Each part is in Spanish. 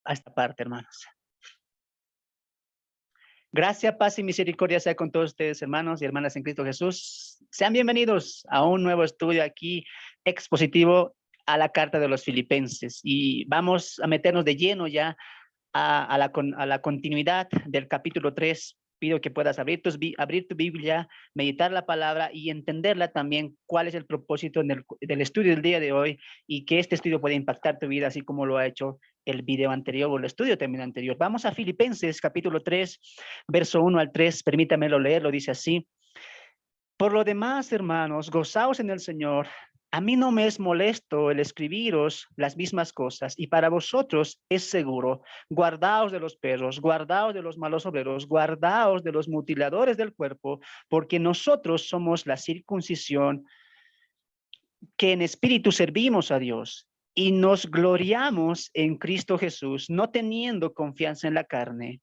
a esta parte, hermanos. Gracia, paz y misericordia sea con todos ustedes, hermanos y hermanas en Cristo Jesús. Sean bienvenidos a un nuevo estudio aquí expositivo a la carta de los Filipenses. Y vamos a meternos de lleno ya a la continuidad del capítulo 3. Pido que puedas abrir tu Biblia, meditar la palabra y entenderla también, cuál es el propósito del estudio del día de hoy y que este estudio puede impactar tu vida, así como lo ha hecho el video anterior o el estudio también anterior. Vamos a Filipenses capítulo 3, verso 1 al 3. Permítamelo leer, lo dice así. Por lo demás, hermanos, gozaos en el Señor. A mí no me es molesto el escribiros las mismas cosas, y para vosotros es seguro. Guardaos de los perros, guardaos de los malos obreros, guardaos de los mutiladores del cuerpo, porque nosotros somos la circuncisión que en espíritu servimos a Dios y nos gloriamos en Cristo Jesús, no teniendo confianza en la carne.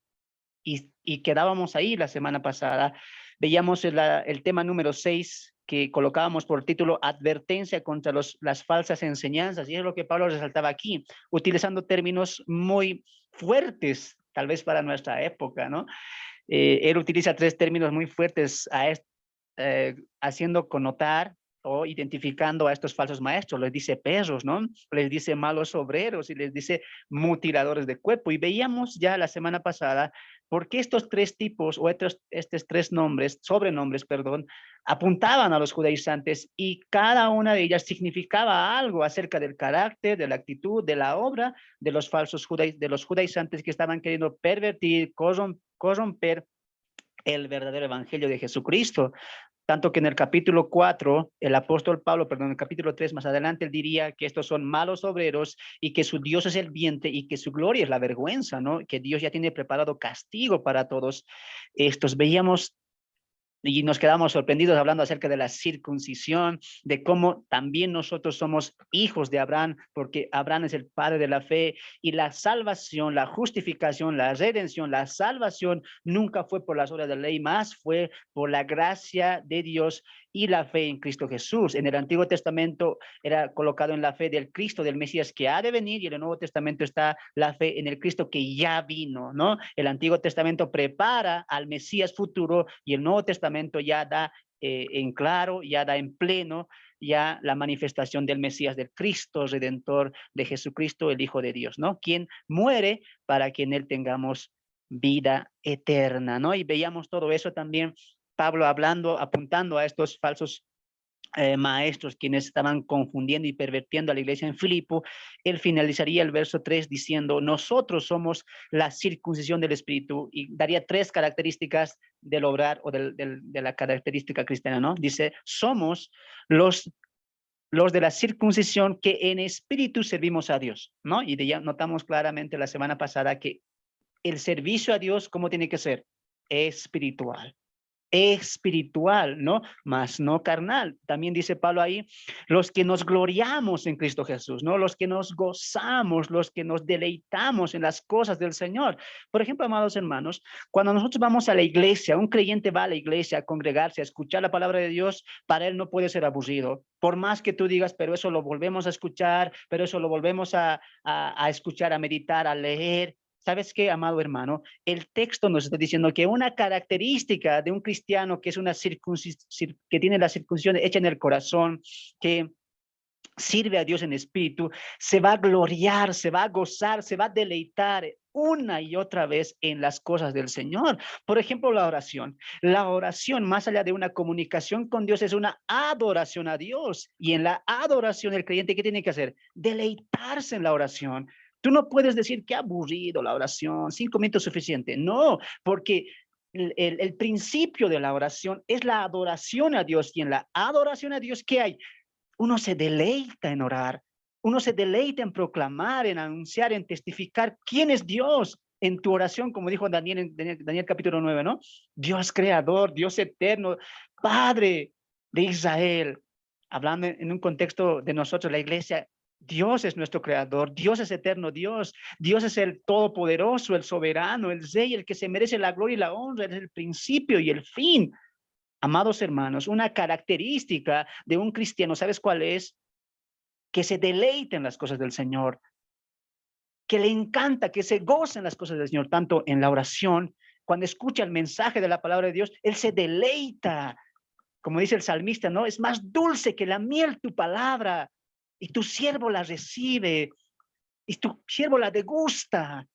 Y quedábamos ahí la semana pasada. Veíamos el tema número 6 que colocábamos por título Advertencia contra las falsas enseñanzas. Y es lo que Pablo resaltaba aquí, utilizando términos muy fuertes, tal vez para nuestra época, ¿no? Él utiliza tres términos muy fuertes haciendo connotar o identificando a estos falsos maestros. Les dice perros, ¿no? Les dice malos obreros y les dice mutiladores de cuerpo. Y veíamos ya la semana pasada por qué estos tres tipos o estos tres sobrenombres, perdón, apuntaban a los judaizantes y cada una de ellas significaba algo acerca del carácter, de la actitud, de la obra de los de los judaizantes que estaban queriendo pervertir, corromper el verdadero evangelio de Jesucristo. Tanto que en el capítulo 4, el apóstol Pablo, perdón, en el capítulo 3, más adelante, él diría que estos son malos obreros y que su Dios es el vientre y que su gloria es la vergüenza, ¿no? Que Dios ya tiene preparado castigo para todos estos. Veíamos y nos quedamos sorprendidos hablando acerca de la circuncisión, de cómo también nosotros somos hijos de Abraham, porque Abraham es el padre de la fe, y la salvación, la justificación, la redención, la salvación nunca fue por las obras de la ley, más fue por la gracia de Dios y la fe en Cristo Jesús. En el Antiguo Testamento era colocado en la fe del Cristo, del Mesías que ha de venir, y en el Nuevo Testamento está la fe en el Cristo que ya vino, ¿no? El Antiguo Testamento prepara al Mesías futuro y el Nuevo Testamento ya da en claro, ya da en pleno ya la manifestación del Mesías, del Cristo Redentor, de Jesucristo, el Hijo de Dios, ¿no? Quien muere para que en él tengamos vida eterna, ¿no? Y veíamos todo eso también, Pablo hablando, apuntando a estos falsos maestros quienes estaban confundiendo y pervirtiendo a la iglesia en Filipo. Él finalizaría el verso 3 diciendo, nosotros somos la circuncisión del espíritu, y daría tres características del obrar o de la característica cristiana, ¿no? Dice, somos los de la circuncisión que en espíritu servimos a Dios, ¿no? Y ya notamos claramente la semana pasada que el servicio a Dios, ¿cómo tiene que ser? Espiritual, ¿no? Más no carnal. También dice Pablo ahí, los que nos gloriamos en Cristo Jesús, ¿no? Los que nos gozamos, los que nos deleitamos en las cosas del Señor. Por ejemplo, amados hermanos, cuando nosotros vamos a la iglesia, un creyente va a la iglesia a congregarse, a escuchar la palabra de Dios, para él no puede ser aburrido. Por más que tú digas, pero eso lo volvemos a escuchar, pero eso lo volvemos a escuchar, a meditar, a leer. ¿Sabes qué, amado hermano? El texto nos está diciendo que una característica de un cristiano que es que tiene la circuncisión hecha en el corazón, que sirve a Dios en espíritu, se va a gloriar, se va a gozar, se va a deleitar una y otra vez en las cosas del Señor. Por ejemplo, la oración. La oración, más allá de una comunicación con Dios, es una adoración a Dios. Y en la adoración, el creyente, ¿qué tiene que hacer? Deleitarse en la oración. Tú no puedes decir qué aburrido la oración, 5 minutos suficiente. No, porque el principio de la oración es la adoración a Dios, y en la adoración a Dios, ¿qué hay? Uno se deleita en orar, uno se deleita en proclamar, en anunciar, en testificar quién es Dios en tu oración, como dijo Daniel en Daniel capítulo 9, ¿no? Dios creador, Dios eterno, Padre de Israel. Hablando en un contexto de nosotros, la iglesia, Dios es nuestro creador, Dios es eterno, Dios es el todopoderoso, el soberano, el rey, el que se merece la gloria y la honra, es el principio y el fin. Amados hermanos, una característica de un cristiano, ¿sabes cuál es? Que se deleite en las cosas del Señor. que le encanta, que se goza en las cosas del Señor, tanto en la oración, cuando escucha el mensaje de la palabra de Dios, él se deleita. Como dice el salmista, ¿no? Es más dulce que la miel tu palabra, y tu siervo la recibe, y tu siervo la degusta.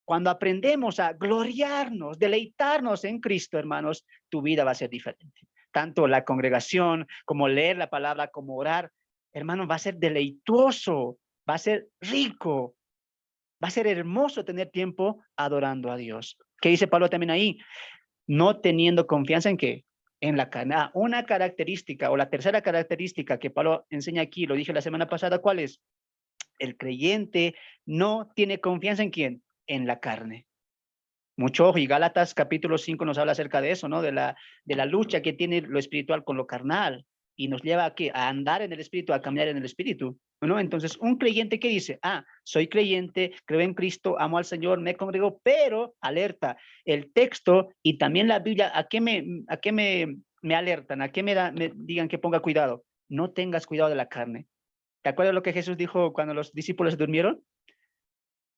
Cuando aprendemos a gloriarnos, deleitarnos en Cristo, hermanos, tu vida va a ser diferente. Tanto la congregación, como leer la palabra, como orar, hermano, va a ser deleituoso, va a ser rico, va a ser hermoso tener tiempo adorando a Dios. ¿Qué dice Pablo también ahí? No teniendo confianza en qué, en la carne. Una característica o la tercera característica que Pablo enseña aquí, lo dije la semana pasada, ¿cuál es? El creyente no tiene confianza en quién, en la carne. Mucho ojo, y Gálatas capítulo 5 nos habla acerca de eso, ¿no? De la lucha que tiene lo espiritual con lo carnal y nos lleva a, ¿qué? A andar en el espíritu, a caminar en el espíritu, ¿no? Entonces, un creyente que dice, soy creyente, creo en Cristo, amo al Señor, me congrego, pero alerta, el texto y también la Biblia, ¿a qué me alertan? ¿A qué me digan que ponga cuidado? No tengas cuidado de la carne. ¿Te acuerdas lo que Jesús dijo cuando los discípulos durmieron?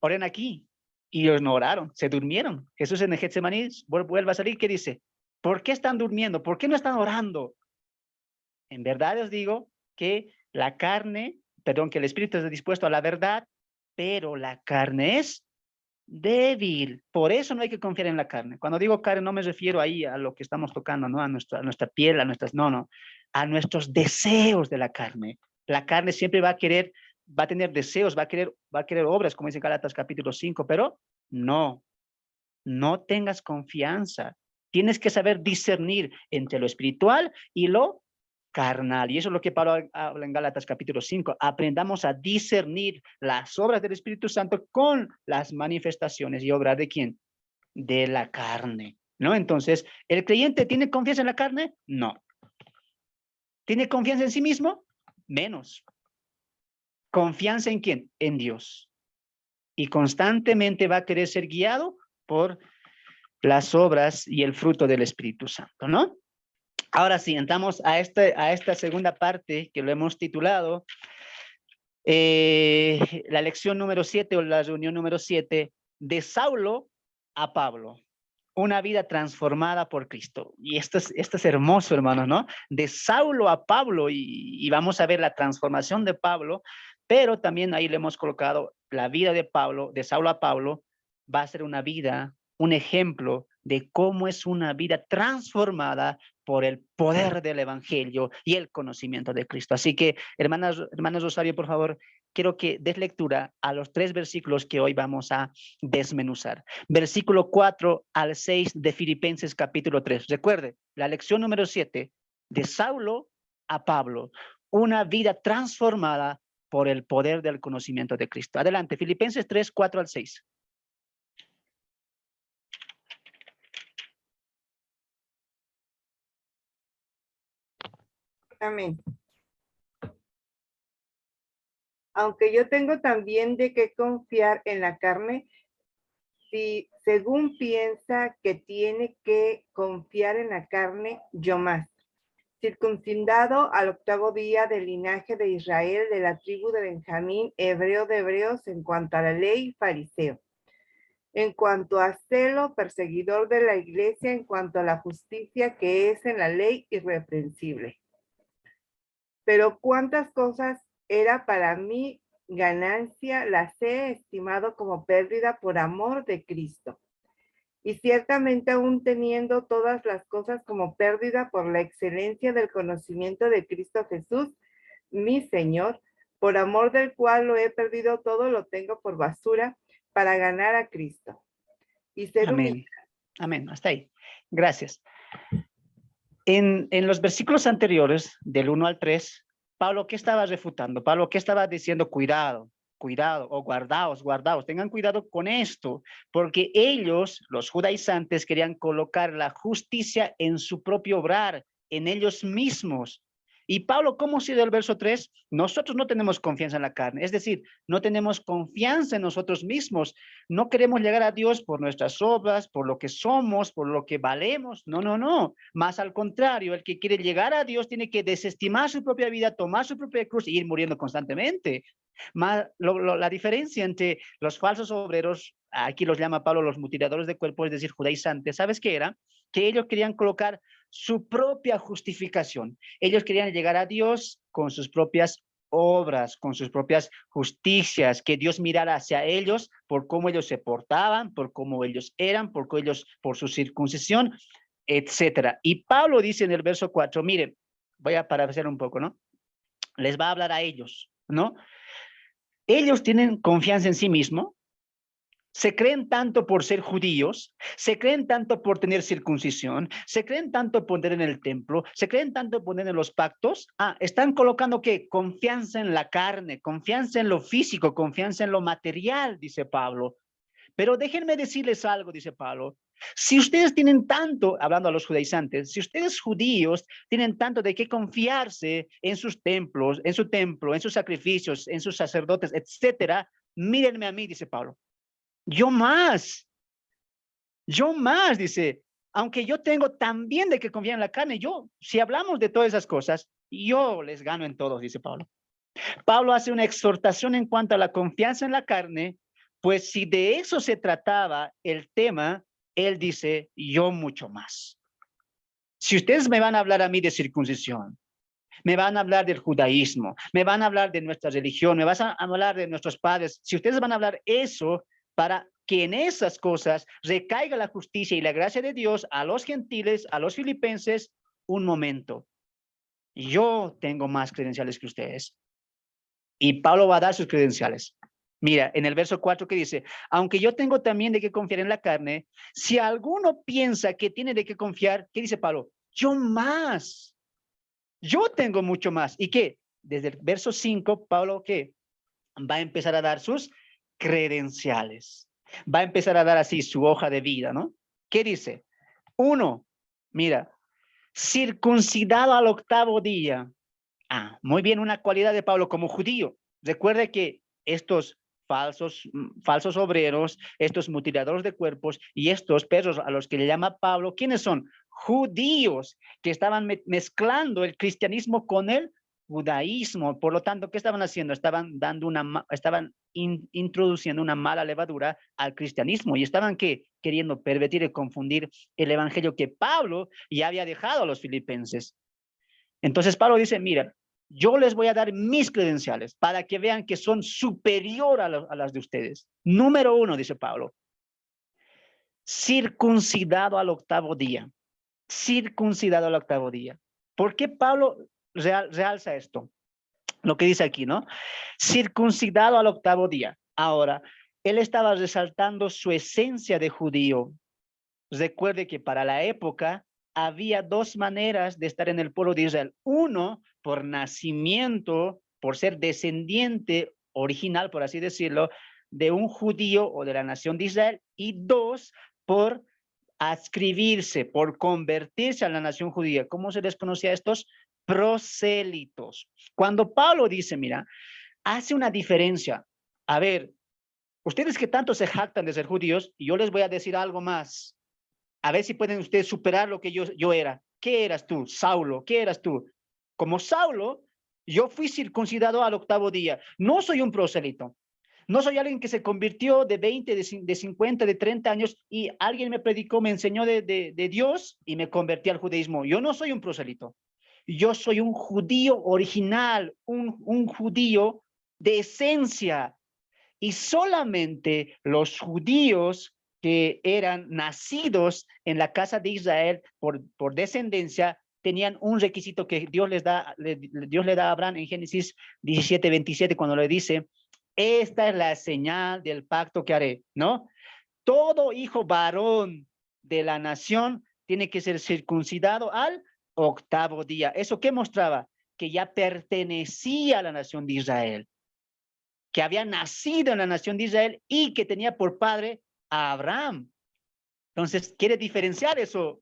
Oren aquí. Y ellos no oraron, se durmieron. Jesús en el Getsemaní vuelve a salir, ¿qué dice? ¿Por qué están durmiendo? ¿Por qué no están orando? En verdad os digo que la carne, perdón, que el espíritu está dispuesto a la verdad, pero la carne es débil. Por eso no hay que confiar en la carne. Cuando digo carne no me refiero ahí a lo que estamos tocando, ¿no? A nuestra piel, a nuestras, no, a nuestros deseos de la carne. La carne siempre va a querer, va a tener deseos, va a querer obras, como dice Gálatas capítulo 5, pero no tengas confianza. Tienes que saber discernir entre lo espiritual y lo carnal. Y eso es lo que Pablo habla en Gálatas capítulo 5. Aprendamos a discernir las obras del Espíritu Santo con las manifestaciones y obras de quién? De la carne, ¿no? Entonces, ¿el creyente tiene confianza en la carne? No. ¿Tiene confianza en sí mismo? Menos. ¿Confianza en quién? En Dios. Y constantemente va a querer ser guiado por las obras y el fruto del Espíritu Santo, ¿no? Ahora sí, entramos a esta segunda parte que lo hemos titulado la lección número 7 o la reunión número 7 de Saulo a Pablo. Una vida transformada por Cristo. Y esto es hermoso, hermanos, ¿no? De Saulo a Pablo y vamos a ver la transformación de Pablo, pero también ahí le hemos colocado la vida de Pablo, de Saulo a Pablo, va a ser una vida, un ejemplo de cómo es una vida transformada por el poder del evangelio y el conocimiento de Cristo. Así que, hermanas Rosario, por favor, quiero que des lectura a los 3 versículos que hoy vamos a desmenuzar. Versículo 4 al 6 de Filipenses capítulo 3. Recuerde, la lección número 7, de Saulo a Pablo, una vida transformada por el poder del conocimiento de Cristo. Adelante, Filipenses 3, 4 al 6. Amén. Aunque yo tengo también de qué confiar en la carne, si según piensa que tiene que confiar en la carne, yo más. Circuncidado al 8º día del linaje de Israel, de la tribu de Benjamín, hebreo de hebreos, en cuanto a la ley, fariseo. En cuanto a celo, perseguidor de la iglesia, en cuanto a la justicia que es en la ley, irreprensible. Pero cuántas cosas era para mí ganancia, las he estimado como pérdida por amor de Cristo. Y ciertamente aún teniendo todas las cosas como pérdida por la excelencia del conocimiento de Cristo Jesús, mi Señor, por amor del cual lo he perdido todo, lo tengo por basura para ganar a Cristo. Y ser Amén. Amén. Hasta ahí. Gracias. En los versículos anteriores, del 1 al 3, Pablo, ¿qué estaba refutando? Pablo, ¿qué estaba diciendo? Cuidado, o guardaos, tengan cuidado con esto, porque ellos, los judaizantes, querían colocar la justicia en su propio obrar, en ellos mismos. Y Pablo, ¿cómo sigue el verso 3? Nosotros no tenemos confianza en la carne, es decir, no tenemos confianza en nosotros mismos. No queremos llegar a Dios por nuestras obras, por lo que somos, por lo que valemos. No, no, no. Más al contrario, el que quiere llegar a Dios tiene que desestimar su propia vida, tomar su propia cruz y ir muriendo constantemente. La diferencia entre los falsos obreros, aquí los llama Pablo los mutiladores de cuerpo, es decir, judaizantes, ¿sabes qué era? Que ellos querían colocar su propia justificación. Ellos querían llegar a Dios con sus propias obras, con sus propias justicias, que Dios mirara hacia ellos por cómo ellos se portaban, por cómo ellos eran, por su circuncisión, etcétera. Y Pablo dice en el verso 4, miren, voy a parafrasear un poco, ¿no? Les va a hablar a ellos, ¿no? Ellos tienen confianza en sí mismos, se creen tanto por ser judíos, se creen tanto por tener circuncisión, se creen tanto por tener en el templo, se creen tanto por tener los pactos. Están colocando ¿qué? Confianza en la carne, confianza en lo físico, confianza en lo material, dice Pablo. Pero déjenme decirles algo, dice Pablo. Si ustedes tienen tanto, hablando a los judaizantes, si ustedes judíos tienen tanto de qué confiarse en sus templos, en su templo, en sus sacrificios, en sus sacerdotes, etcétera, mírenme a mí, dice Pablo. Yo más, dice, aunque yo tengo también de que confiar en la carne, si hablamos de todas esas cosas, yo les gano en todos, dice Pablo. Pablo hace una exhortación en cuanto a la confianza en la carne, pues si de eso se trataba el tema, él dice, yo mucho más. Si ustedes me van a hablar a mí de circuncisión, me van a hablar del judaísmo, me van a hablar de nuestra religión, me van a hablar de nuestros padres, si ustedes van a hablar eso, para que en esas cosas recaiga la justicia y la gracia de Dios a los gentiles, a los filipenses, un momento. Yo tengo más credenciales que ustedes. Y Pablo va a dar sus credenciales. Mira, en el verso 4 que dice, aunque yo tengo también de qué confiar en la carne, si alguno piensa que tiene de qué confiar, ¿qué dice Pablo? Yo más. Yo tengo mucho más. ¿Y qué? Desde el verso 5, Pablo, ¿qué? Va a empezar a dar sus credenciales. Va a empezar a dar así su hoja de vida, ¿no? ¿Qué dice? 1, mira, circuncidado al 8º día. Muy bien, una cualidad de Pablo como judío. Recuerde que estos falsos obreros, estos mutiladores de cuerpos y estos perros a los que le llama Pablo, ¿quiénes son? Judíos que estaban mezclando el cristianismo con el judaísmo. Por lo tanto, ¿qué estaban haciendo? Estaban introduciendo una mala levadura al cristianismo y estaban ¿qué? Queriendo pervertir y confundir el evangelio que Pablo ya había dejado a los filipenses. Entonces Pablo dice, mira, yo les voy a dar mis credenciales para que vean que son superior a las de ustedes. Número 1, dice Pablo, circuncidado al 8º día. Circuncidado al 8º día. ¿Por qué Pablo realza esto? Lo que dice aquí, ¿no? Circuncidado al 8º día. Ahora, él estaba resaltando su esencia de judío. Recuerde que para la época había 2 maneras de estar en el pueblo de Israel. 1, por nacimiento, por ser descendiente original, por así decirlo, de un judío o de la nación de Israel. Y 2, por adscribirse, por convertirse a la nación judía. ¿Cómo se les conocía a estos? Prosélitos. Cuando Pablo dice, mira, hace una diferencia. A ver, ustedes que tanto se jactan de ser judíos, yo les voy a decir algo más. A ver si pueden ustedes superar lo que yo era. ¿Qué eras tú, Saulo? ¿Qué eras tú? Como Saulo, yo fui circuncidado al 8º día. No soy un prosélito. No soy alguien que se convirtió de 20, de 50, de 30 años y alguien me predicó, me enseñó de Dios y me convertí al judaísmo. Yo no soy un prosélito. Yo soy un judío original, un judío de esencia. Y solamente los judíos que eran nacidos en la casa de Israel por descendencia tenían un requisito que Dios le da a Abraham en Génesis 17:27 cuando le dice, esta es la señal del pacto que haré, ¿no? Todo hijo varón de la nación tiene que ser circuncidado al 8º día. ¿Eso qué mostraba? Que ya pertenecía a la nación de Israel, que había nacido en la nación de Israel y que tenía por padre a Abraham. Entonces, quiere diferenciar eso,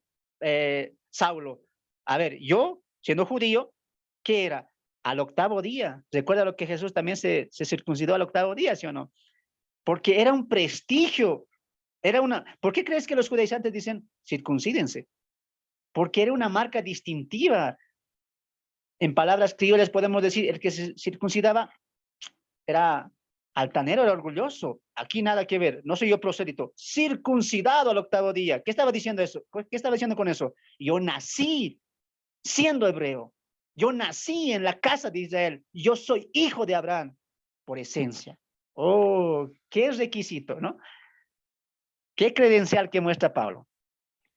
Saulo. A ver, yo, siendo judío, ¿Qué era? Al octavo día. Recuerda lo que Jesús también se circuncidó al octavo día, ¿sí o no? Porque era un prestigio. ¿Por qué crees que los judaizantes dicen circuncídense? Porque era una marca distintiva. En palabras criollas podemos decir, el que se circuncidaba era altanero, era orgulloso. Aquí nada que ver. No soy yo prosélito. Circuncidado al octavo día. ¿Qué estaba diciendo eso? ¿Qué estaba diciendo con eso? Yo nací siendo hebreo. Yo nací en la casa de Israel. Yo soy hijo de Abraham por esencia. Oh, qué requisito, ¿no? Qué credencial que muestra Pablo.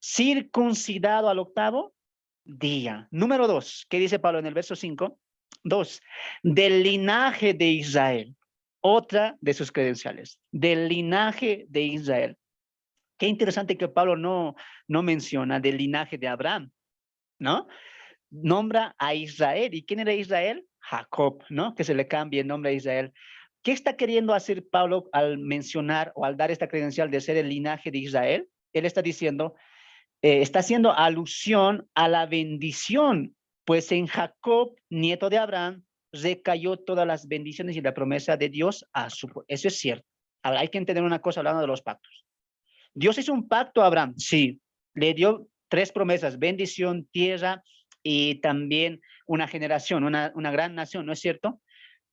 Circuncidado al octavo día. Número 2, ¿qué dice Pablo en el verso 5? 2, del linaje de Israel. Otra de sus credenciales, del linaje de Israel. Qué interesante que Pablo no menciona del linaje de Abraham, ¿no? Nombra a Israel. ¿Y quién era Israel? Jacob, ¿no? Que se le cambie el nombre a Israel. ¿Qué está queriendo hacer Pablo al mencionar o al dar esta credencial de ser el linaje de Israel? Él está diciendo, está haciendo alusión a la bendición, pues en Jacob, nieto de Abraham, recayó todas las bendiciones y la promesa de Dios a su pueblo. Eso es cierto. Ahora, hay que entender una cosa hablando de los pactos. Dios hizo un pacto a Abraham, sí, le dio 3 promesas, bendición, tierra y también una generación, una gran nación, ¿no es cierto?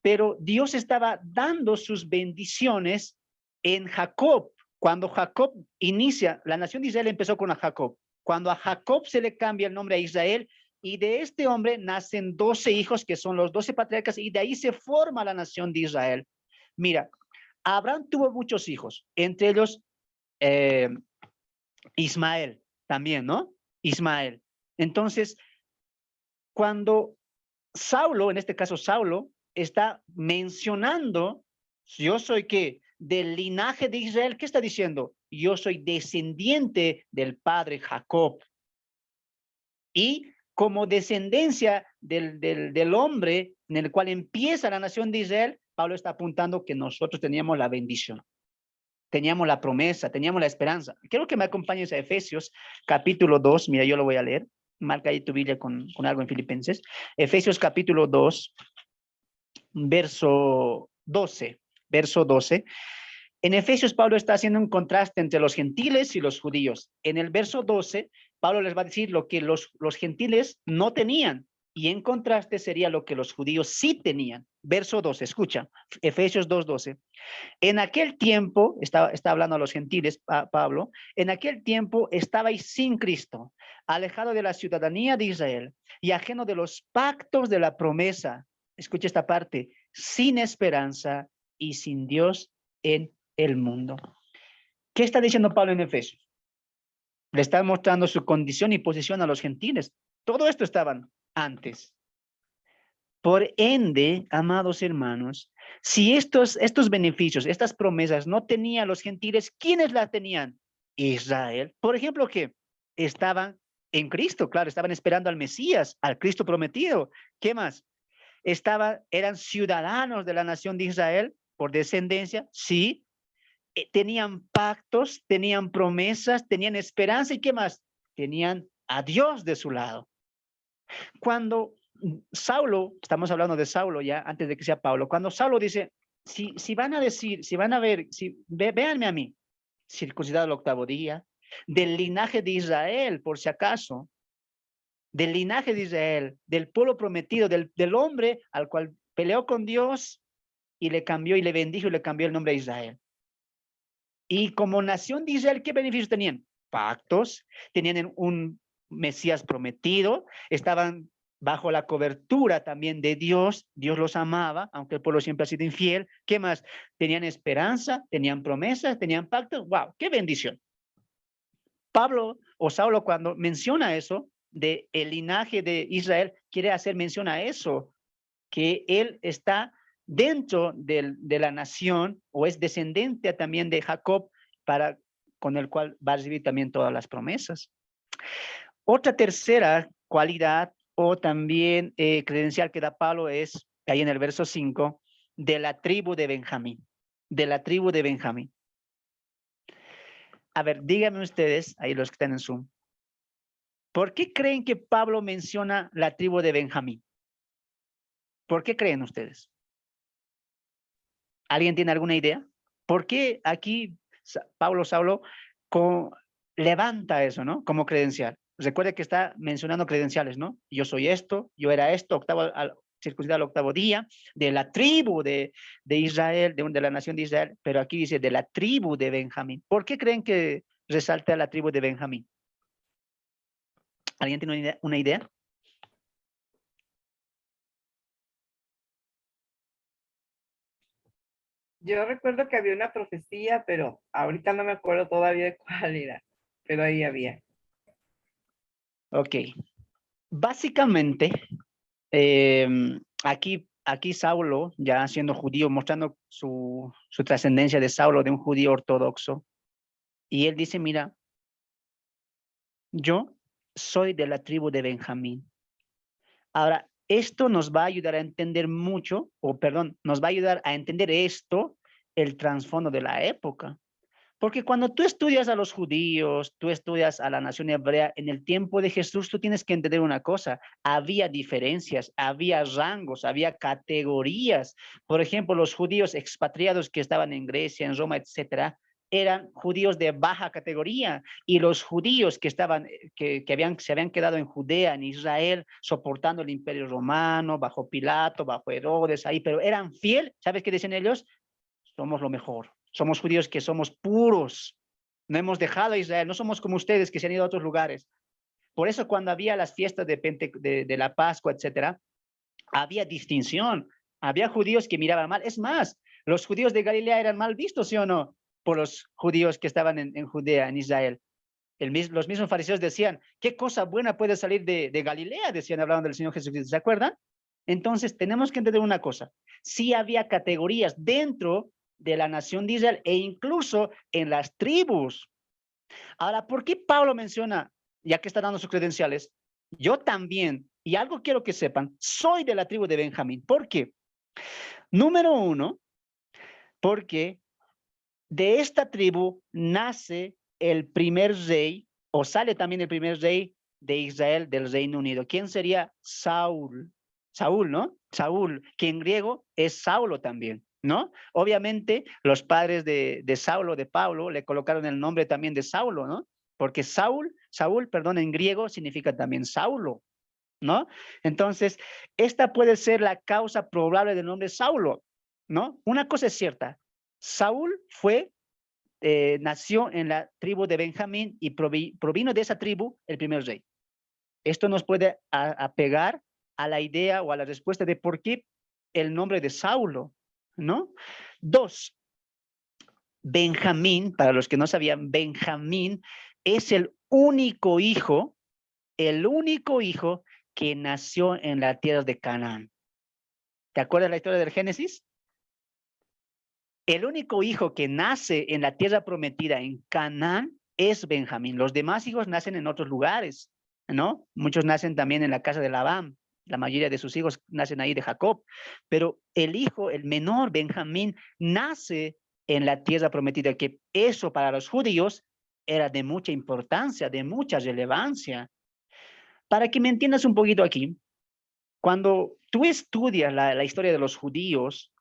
Pero Dios estaba dando sus bendiciones en Jacob. Cuando Jacob inicia, la nación de Israel empezó con a Jacob. Cuando a Jacob se le cambia el nombre a Israel, y de este hombre nacen 12 hijos que son los 12 patriarcas, y de ahí se forma la nación de Israel. Mira, Abraham tuvo muchos hijos, entre ellos eh, Ismael también, ¿no? Ismael. Entonces, cuando Saulo, en este caso Saulo, está mencionando, yo soy qué, del linaje de Israel, ¿qué está diciendo? Yo soy descendiente del padre Jacob. Y como descendencia del hombre en el cual empieza la nación de Israel, Pablo está apuntando que nosotros teníamos la bendición, teníamos la promesa, teníamos la esperanza. Quiero que me acompañes a Efesios capítulo 2, mira, yo lo voy a leer. Marca ahí tu Biblia con algo en Filipenses. Efesios capítulo 2, verso 12. Verso 12. En Efesios, Pablo está haciendo un contraste entre los gentiles y los judíos. En el verso 12, Pablo les va a decir lo que los gentiles no tenían, y en contraste sería lo que los judíos sí tenían. Verso 12, escucha, Efesios 2:12. En aquel tiempo, está hablando a los gentiles, Pablo, en aquel tiempo estabais sin Cristo, alejado de la ciudadanía de Israel y ajeno de los pactos de la promesa. Escucha esta parte, sin esperanza y sin Dios en el mundo. ¿Qué está diciendo Pablo en Efesios? Le está mostrando su condición y posición a los gentiles. Todo esto estaban antes. Por ende, amados hermanos, si estos beneficios, estas promesas no tenían los gentiles, ¿quiénes las tenían? Israel. Por ejemplo, que estaban en Cristo, claro, estaban esperando al Mesías, al Cristo prometido. ¿Qué más? Eran ciudadanos de la nación de Israel por descendencia, sí. Tenían pactos, tenían promesas, tenían esperanza, ¿y qué más? Tenían a Dios de su lado. Cuando Saulo, estamos hablando de Saulo ya, antes de que sea Pablo, cuando Saulo dice, si van a decir, si van a ver, véanme a mí, circuncidado el octavo día, del linaje de Israel, por si acaso, del linaje de Israel, del pueblo prometido, del hombre al cual peleó con Dios y le cambió y le bendijo y le cambió el nombre a Israel. Y como nación de Israel, ¿qué beneficios tenían? Pactos, tenían un Mesías prometido, estaban bajo la cobertura también de Dios, Dios los amaba, aunque el pueblo siempre ha sido infiel. ¿Qué más? Tenían esperanza, tenían promesas, tenían pactos. ¡Wow! ¡Qué bendición! Pablo o Saulo cuando menciona eso de el linaje de Israel, quiere hacer mención a eso, que él está dentro de la nación o es descendiente también de Jacob, con el cual va a recibir también todas las promesas. Otra tercera cualidad o también credencial que da Pablo es, ahí en el verso 5, de la tribu de Benjamín. De la tribu de Benjamín. A ver, díganme ustedes, ahí los que están en Zoom, ¿por qué creen que Pablo menciona la tribu de Benjamín? ¿Por qué creen ustedes? ¿Alguien tiene alguna idea? ¿Por qué aquí Saulo levanta eso, ¿no? Como credencial. Recuerde que está mencionando credenciales, ¿no? Yo soy esto, yo era esto, circuncidado al octavo día, de la tribu de Israel, de la nación de Israel, pero aquí dice de la tribu de Benjamín. ¿Por qué creen que resalta la tribu de Benjamín? ¿Alguien tiene una idea? Yo recuerdo que había una profecía, pero ahorita no me acuerdo todavía de cuál era, pero ahí había. Ok. Básicamente, aquí Saulo, ya siendo judío, mostrando su trascendencia de Saulo, de un judío ortodoxo, y él dice, mira, yo soy de la tribu de Benjamín. Ahora, esto nos va a ayudar a entender mucho, o perdón, nos va a ayudar a entender esto, el trasfondo de la época. Porque cuando tú estudias a los judíos, tú estudias a la nación hebrea, en el tiempo de Jesús, tú tienes que entender una cosa, había diferencias, había rangos, había categorías. Por ejemplo, los judíos expatriados que estaban en Grecia, en Roma, etcétera, eran judíos de baja categoría, y los judíos que estaban, se habían quedado en Judea, en Israel, soportando el imperio romano, bajo Pilato, bajo Herodes, ahí, pero eran fieles. ¿Sabes qué dicen ellos? Somos lo mejor. Somos judíos que somos puros. No hemos dejado a Israel. No somos como ustedes que se han ido a otros lugares. Por eso cuando había las fiestas de la Pascua, etcétera, había distinción. Había judíos que miraban mal. Es más, los judíos de Galilea eran mal vistos, ¿sí o no? Por los judíos que estaban en Judea, en Israel. Los mismos fariseos decían, ¿qué cosa buena puede salir de Galilea? Decían, hablando del Señor Jesucristo. ¿Se acuerdan? Entonces, tenemos que entender una cosa. Sí había categorías dentro de la nación de Israel e incluso en las tribus. Ahora, ¿por qué Pablo menciona, ya que está dando sus credenciales, yo también, y algo quiero que sepan, soy de la tribu de Benjamín? ¿Por qué? Número uno, porque de esta tribu nace el primer rey, o sale también el primer rey de Israel, del Reino Unido. ¿Quién sería? Saúl. Saúl, ¿no? Saúl, que en griego es Saulo también, ¿no? Obviamente los padres de Saulo, de Pablo, le colocaron el nombre también de Saulo, ¿no? Porque Saúl, perdón, en griego significa también Saulo, ¿no? Entonces, esta puede ser la causa probable del nombre Saulo, ¿no? Una cosa es cierta, Saúl nació en la tribu de Benjamín y provino de esa tribu el primer rey. Esto nos puede apegar a la idea o a la respuesta de por qué el nombre de Saulo, ¿no? Dos, Benjamín, para los que no sabían, Benjamín es el único hijo que nació en la tierra de Canaán. ¿Te acuerdas la historia del Génesis? El único hijo que nace en la tierra prometida en Canaán es Benjamín. Los demás hijos nacen en otros lugares, ¿no? Muchos nacen también en la casa de Labán. La mayoría de sus hijos nacen ahí de Jacob. Pero el hijo, el menor, Benjamín, nace en la tierra prometida, que eso para los judíos era de mucha importancia, de mucha relevancia. Para que me entiendas un poquito aquí, cuando tú estudias la historia de los judíos,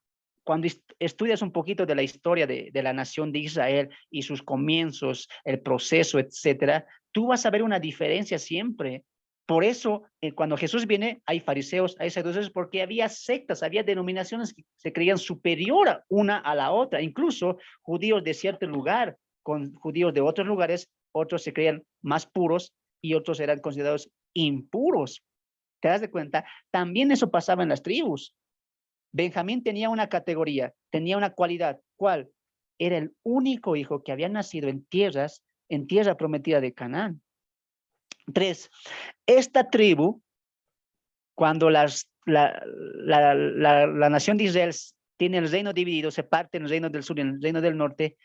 cuando estudias un poquito de la historia de la nación de Israel y sus comienzos, el proceso, etcétera, tú vas a ver una diferencia siempre. Por eso, cuando Jesús viene, hay fariseos, hay saduceos, porque había sectas, había denominaciones que se creían superior una a la otra. Incluso judíos de cierto lugar con judíos de otros lugares, otros se creían más puros y otros eran considerados impuros. ¿Te das de cuenta? También eso pasaba en las tribus. Benjamín tenía una categoría, tenía una cualidad. ¿Cuál? Era el único hijo que había nacido en tierra prometida de Canaán. 3. Esta tribu, cuando la nación de Israel tiene el reino dividido, se parte en el reino del sur y en el reino del norte,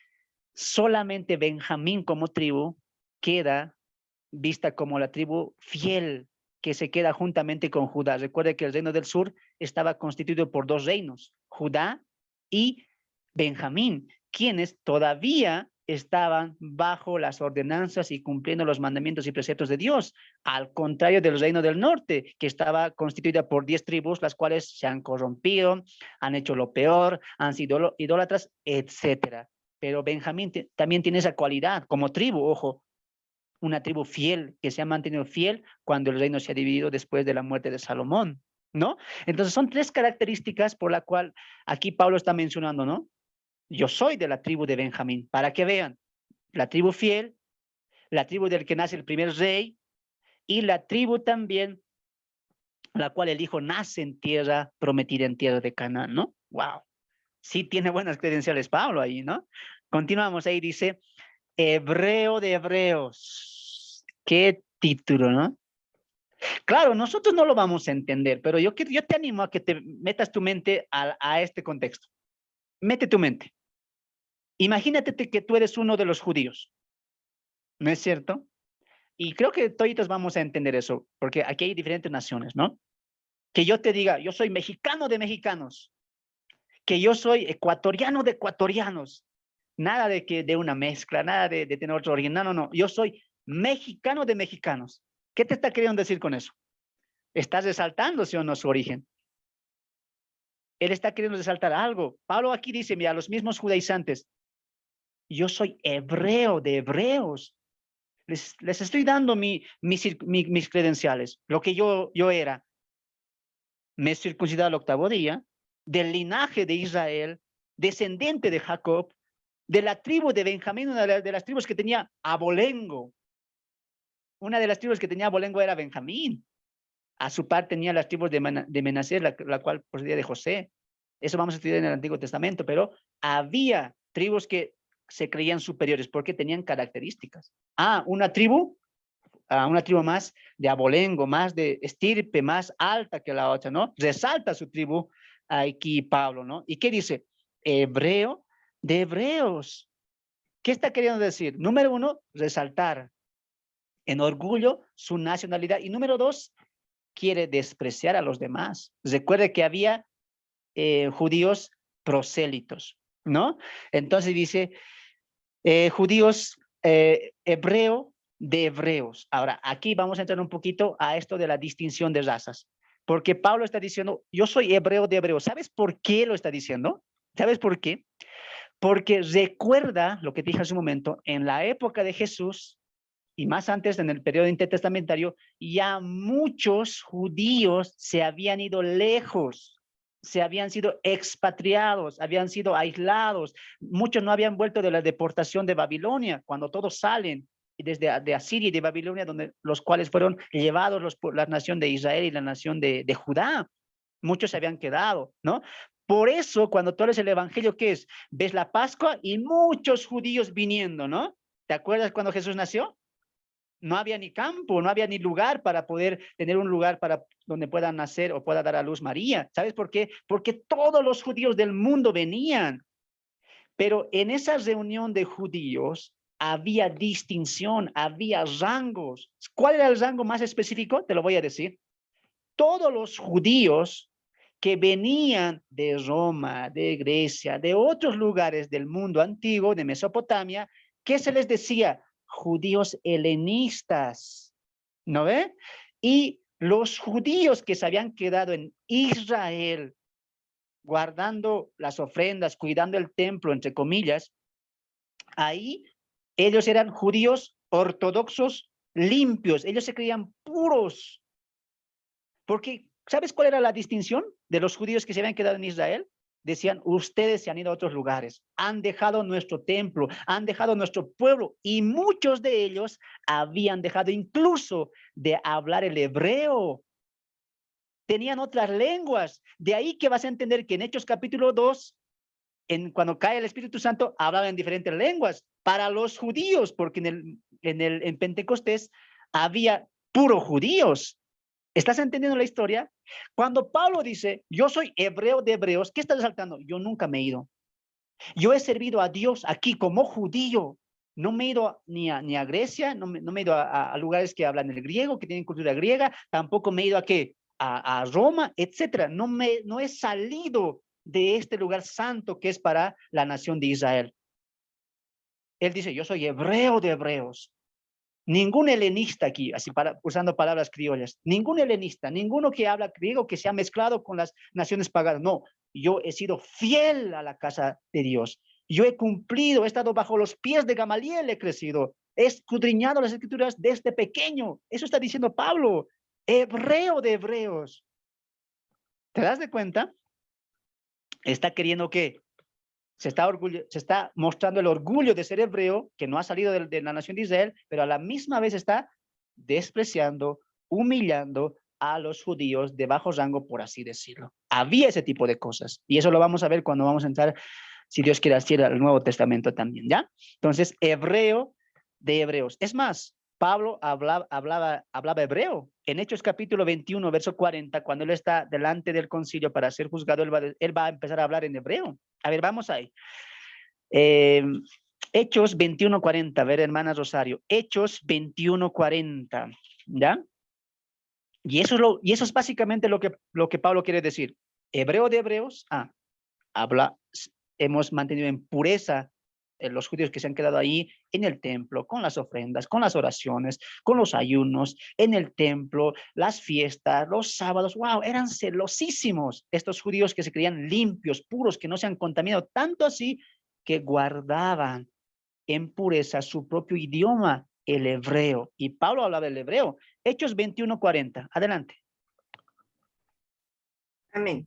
solamente Benjamín como tribu queda vista como la tribu fiel, que se queda juntamente con Judá. Recuerde que el reino del sur estaba constituido por dos reinos, Judá y Benjamín, quienes todavía estaban bajo las ordenanzas y cumpliendo los mandamientos y preceptos de Dios, al contrario del reino del norte, que estaba constituida por 10 tribus, las cuales se han corrompido, han hecho lo peor, han sido idólatras, etcétera. Pero Benjamín también tiene esa cualidad como tribu, ojo, una tribu fiel, que se ha mantenido fiel cuando el reino se ha dividido después de la muerte de Salomón, ¿no? Entonces son 3 características por la cual aquí Pablo está mencionando, ¿no? Yo soy de la tribu de Benjamín, para que vean, la tribu fiel, la tribu del que nace el primer rey, y la tribu también, la cual el hijo nace en tierra prometida, en tierra de Canaán, ¿no? Wow, sí tiene buenas credenciales Pablo ahí, ¿no? Continuamos ahí, dice, hebreo de hebreos. Qué título, ¿no? Claro, nosotros no lo vamos a entender, pero yo te animo a que te metas tu mente a este contexto. Mete tu mente. Imagínate que tú eres uno de los judíos, ¿no es cierto? Y creo que todos vamos a entender eso, porque aquí hay diferentes naciones, ¿no? Que yo te diga, yo soy mexicano de mexicanos, que yo soy ecuatoriano de ecuatorianos, nada de que de una mezcla, nada de tener otro origen, no, no, no, yo soy mexicano de mexicanos. ¿Qué te está queriendo decir con eso? ¿Estás resaltando, sí o no, su origen? Él está queriendo resaltar algo. Pablo aquí dice, mira, los mismos judaizantes, yo soy hebreo de hebreos. Les estoy dando mis credenciales, lo que yo era. Me he circuncidado al 8º día, del linaje de Israel, descendiente de Jacob, de la tribu de Benjamín, una de las tribus que tenía abolengo. Una de las tribus que tenía abolengo era Benjamín. A su par tenía las tribus de Menasés, la cual procedía de José. Eso vamos a estudiar en el Antiguo Testamento, pero había tribus que se creían superiores porque tenían características. Una tribu más de abolengo, más de estirpe, más alta que la otra, ¿no? Resalta su tribu aquí Pablo, ¿no? ¿Y qué dice? Hebreo de hebreos. ¿Qué está queriendo decir? Número 1, resaltar en orgullo su nacionalidad. Y número 2, quiere despreciar a los demás. Recuerde que había judíos prosélitos, ¿no? Entonces dice, judíos hebreo de hebreos. Ahora, aquí vamos a entrar un poquito a esto de la distinción de razas, porque Pablo está diciendo, yo soy hebreo de hebreos. ¿Sabes por qué lo está diciendo? ¿Sabes por qué? Porque recuerda lo que dije hace un momento, en la época de Jesús, y más antes en el periodo intertestamentario, ya muchos judíos se habían ido lejos, se habían sido expatriados, habían sido aislados. Muchos no habían vuelto de la deportación de Babilonia, cuando todos salen desde de Asiria y de Babilonia, donde los cuales fueron llevados la nación de Israel y la nación de Judá. Muchos se habían quedado, ¿no? Por eso, cuando tú lees el evangelio, ¿qué es? Ves la Pascua y muchos judíos viniendo, ¿no? ¿Te acuerdas cuando Jesús nació? No había ni campo, no había ni lugar para poder tener un lugar para donde pueda nacer o pueda dar a luz María. ¿Sabes por qué? Porque todos los judíos del mundo venían. Pero en esa reunión de judíos había distinción, había rangos. ¿Cuál era el rango más específico? Te lo voy a decir. Todos los judíos que venían de Roma, de Grecia, de otros lugares del mundo antiguo, de Mesopotamia, ¿qué se les decía? Judíos helenistas, ¿no ve? Y los judíos que se habían quedado en Israel, guardando las ofrendas, cuidando el templo, entre comillas, ahí ellos eran judíos ortodoxos limpios, ellos se creían puros, porque ¿sabes cuál era la distinción de los judíos que se habían quedado en Israel? Decían, ustedes se han ido a otros lugares, han dejado nuestro templo, han dejado nuestro pueblo, y muchos de ellos habían dejado incluso de hablar el hebreo. Tenían otras lenguas. De ahí que vas a entender que en Hechos capítulo 2, cuando cae el Espíritu Santo, hablaban en diferentes lenguas para los judíos, porque en Pentecostés había puro judíos. ¿Estás entendiendo la historia? Cuando Pablo dice, yo soy hebreo de hebreos, ¿qué está resaltando? Yo nunca me he ido. Yo he servido a Dios aquí como judío. No me he ido ni a Grecia, no me he ido a lugares que hablan el griego, que tienen cultura griega, tampoco me he ido a Roma, etcétera. No he salido de este lugar santo que es para la nación de Israel. Él dice, yo soy hebreo de hebreos. Ningún helenista aquí, así usando palabras criollas, ningún helenista, ninguno que habla griego que se ha mezclado con las naciones paganas. No, yo he sido fiel a la casa de Dios. Yo he cumplido, he estado bajo los pies de Gamaliel, he crecido. He escudriñado las escrituras desde pequeño. Eso está diciendo Pablo, hebreo de hebreos. ¿Te das de cuenta? Está queriendo que se está mostrando el orgullo de ser hebreo, que no ha salido de la nación de Israel, pero a la misma vez está despreciando, humillando a los judíos de bajo rango, por así decirlo. Había ese tipo de cosas, y eso lo vamos a ver cuando vamos a entrar, si Dios quiere, hacer el Nuevo Testamento también, ¿ya? Entonces, hebreo de hebreos. Es más, Pablo hablaba hebreo. En Hechos capítulo 21, verso 40, cuando él está delante del concilio para ser juzgado, él va a empezar a hablar en hebreo. A ver, vamos ahí. Hechos 21:40, a ver, hermana Rosario. Hechos 21:40, ¿ya? Y eso es básicamente lo que Pablo quiere decir. Hebreo de hebreos, hemos mantenido en pureza los judíos que se han quedado ahí en el templo, con las ofrendas, con las oraciones, con los ayunos, en el templo, las fiestas, los sábados. Wow, eran celosísimos estos judíos que se creían limpios, puros, que no se han contaminado, tanto así que guardaban en pureza su propio idioma, el hebreo. Y Pablo hablaba del hebreo. Hechos 21:40. Adelante. Amén.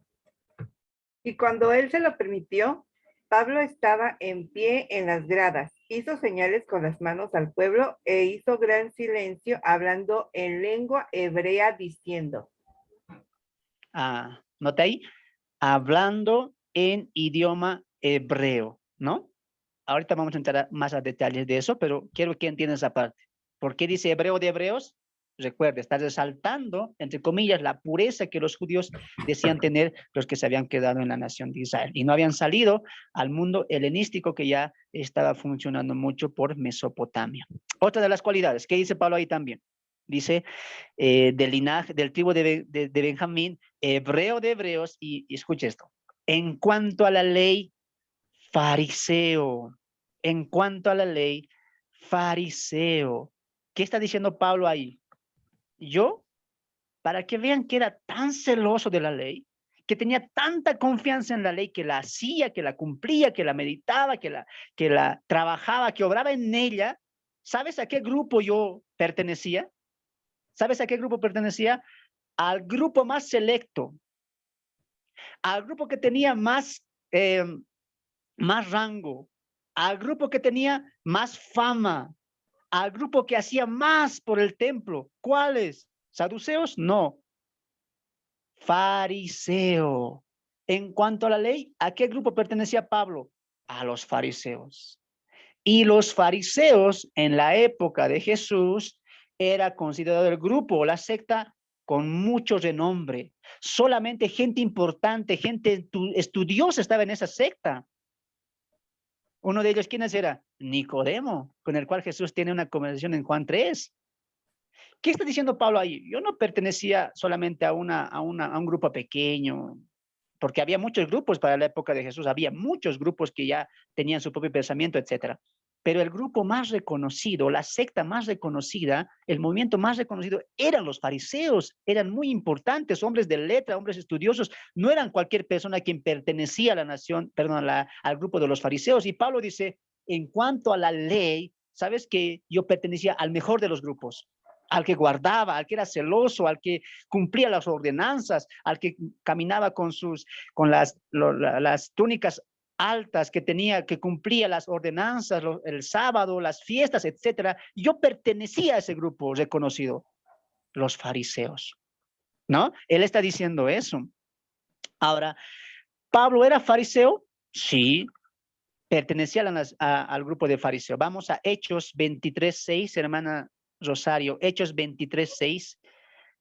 Y cuando él se lo permitió, Pablo estaba en pie en las gradas, hizo señales con las manos al pueblo e hizo gran silencio hablando en lengua hebrea diciendo. Nota ahí, hablando en idioma hebreo, ¿no? Ahorita vamos a entrar más a detalles de eso, pero quiero que entiendan esa parte. ¿Por qué dice hebreo de hebreos? Recuerde, está resaltando, entre comillas, la pureza que los judíos decían tener los que se habían quedado en la nación de Israel y no habían salido al mundo helenístico que ya estaba funcionando mucho por Mesopotamia. Otra de las cualidades, ¿qué dice Pablo ahí también? Dice, del linaje, del tribu de Benjamín, hebreo de hebreos, y escuche esto, en cuanto a la ley, fariseo. En cuanto a la ley, fariseo. ¿Qué está diciendo Pablo ahí? Yo, para que vean que era tan celoso de la ley, que tenía tanta confianza en la ley, que la hacía, que la cumplía, que la meditaba, que la trabajaba, que obraba en ella. ¿Sabes a qué grupo yo pertenecía? ¿Sabes a qué grupo pertenecía? Al grupo más selecto, al grupo que tenía más rango, al grupo que tenía más fama, al grupo que hacía más por el templo. ¿Cuáles? ¿Saduceos? No. Fariseo. En cuanto a la ley, ¿a qué grupo pertenecía Pablo? A los fariseos. Y los fariseos en la época de Jesús era considerado el grupo o la secta con mucho renombre. Solamente gente importante, gente estudiosa estaba en esa secta. Uno de ellos, ¿quiénes era? Nicodemo, con el cual Jesús tiene una conversación en Juan 3. ¿Qué está diciendo Pablo ahí? Yo no pertenecía solamente a un grupo pequeño, porque había muchos grupos para la época de Jesús, había muchos grupos que ya tenían su propio pensamiento, etcétera. Pero el grupo más reconocido, la secta más reconocida, el movimiento más reconocido eran los fariseos, eran muy importantes, hombres de letra, hombres estudiosos, no eran cualquier persona quien pertenecía a la nación, perdón, al grupo de los fariseos. Y Pablo dice, en cuanto a la ley, ¿sabes que yo pertenecía al mejor de los grupos? Al que guardaba, al que era celoso, al que cumplía las ordenanzas, al que caminaba con las túnicas altas que tenía, que cumplía las ordenanzas, el sábado, las fiestas, etcétera. Yo pertenecía a ese grupo reconocido, los fariseos, ¿no? Él está diciendo eso. Ahora, ¿Pablo era fariseo? Sí, pertenecía al grupo de fariseos. Vamos a Hechos 23:6, hermana Rosario, Hechos 23:6.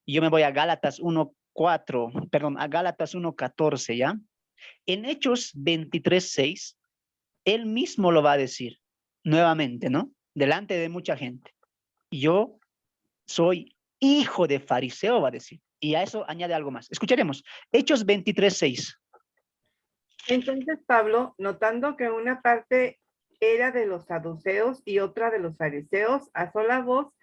Yo me voy a Gálatas 1:4, perdón, a Gálatas 1:14, ¿ya? En Hechos 23:6, él mismo lo va a decir nuevamente, ¿no? Delante de mucha gente. Yo soy hijo de fariseo, va a decir. Y a eso añade algo más. Escucharemos. Hechos 23:6. Entonces Pablo, notando que una parte era de los saduceos y otra de los fariseos, a sola voz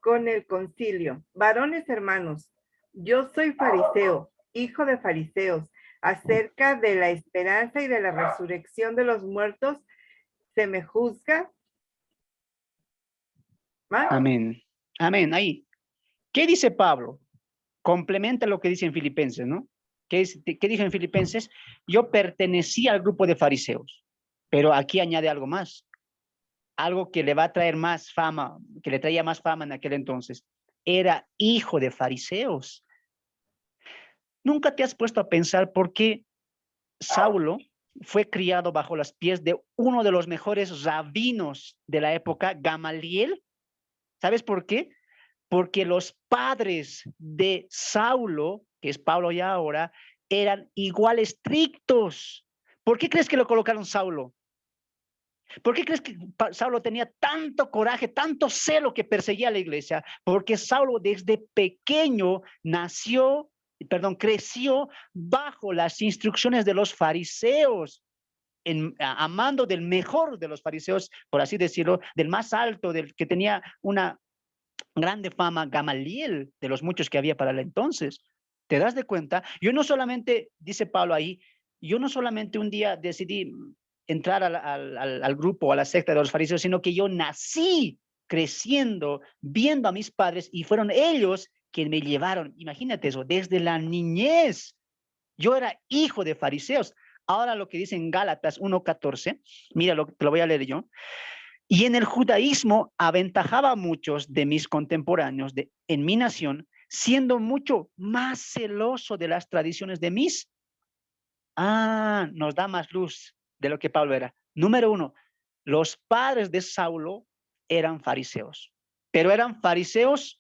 con el concilio. Varones hermanos, yo soy fariseo, hijo de fariseos. Acerca de la esperanza y de la resurrección de los muertos, ¿se me juzga? ¿Más? Amén. Amén. Ahí. ¿Qué dice Pablo? Complementa lo que dice en Filipenses, ¿no? ¿Qué dice en Filipenses? Yo pertenecía al grupo de fariseos, pero aquí añade algo más, algo que le va a traer más fama, que le traía más fama en aquel entonces. Era hijo de fariseos. ¿Nunca te has puesto a pensar por qué Saulo fue criado bajo los pies de uno de los mejores rabinos de la época, Gamaliel? ¿Sabes por qué? Porque los padres de Saulo, que es Pablo ya ahora, eran igual estrictos. ¿Por qué crees que lo colocaron Saulo? ¿Por qué crees que Saulo tenía tanto coraje, tanto celo que perseguía a la iglesia? Porque Saulo desde pequeño creció bajo las instrucciones de los fariseos, amando del mejor de los fariseos, por así decirlo, del más alto, del que tenía una grande fama, Gamaliel, de los muchos que había para el entonces. ¿Te das de cuenta? Yo no solamente, dice Pablo ahí, yo no solamente un día decidí entrar al grupo, a la secta de los fariseos, sino que yo nací creciendo, viendo a mis padres y fueron ellos quienes me llevaron. Imagínate eso, desde la niñez. Yo era hijo de fariseos. Ahora lo que dice en Gálatas 1:14, mira, te lo voy a leer yo. Y en el judaísmo aventajaba a muchos de mis contemporáneos en mi nación, siendo mucho más celoso de las tradiciones de mis. Nos da más luz de lo que Pablo era. Número uno, los padres de Saulo eran fariseos, pero eran fariseos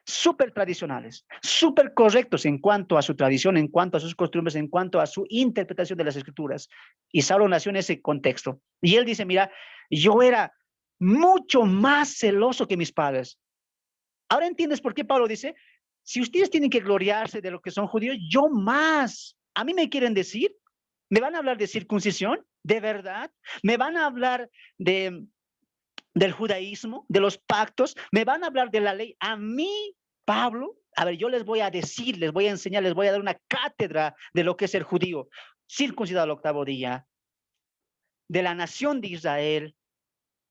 súper tradicionales, súper correctos en cuanto a su tradición, en cuanto a sus costumbres, en cuanto a su interpretación de las escrituras. Y Saulo nació en ese contexto. Y él dice, mira, yo era mucho más celoso que mis padres. Ahora entiendes por qué Pablo dice, si ustedes tienen que gloriarse de lo que son judíos, yo más. A mí me quieren decir, me van a hablar de circuncisión, de verdad, me van a hablar del judaísmo, de los pactos, me van a hablar de la ley. A mí, Pablo, a ver, yo les voy a decir, les voy a enseñar, les voy a dar una cátedra de lo que es ser judío, circuncidado al octavo día, de la nación de Israel,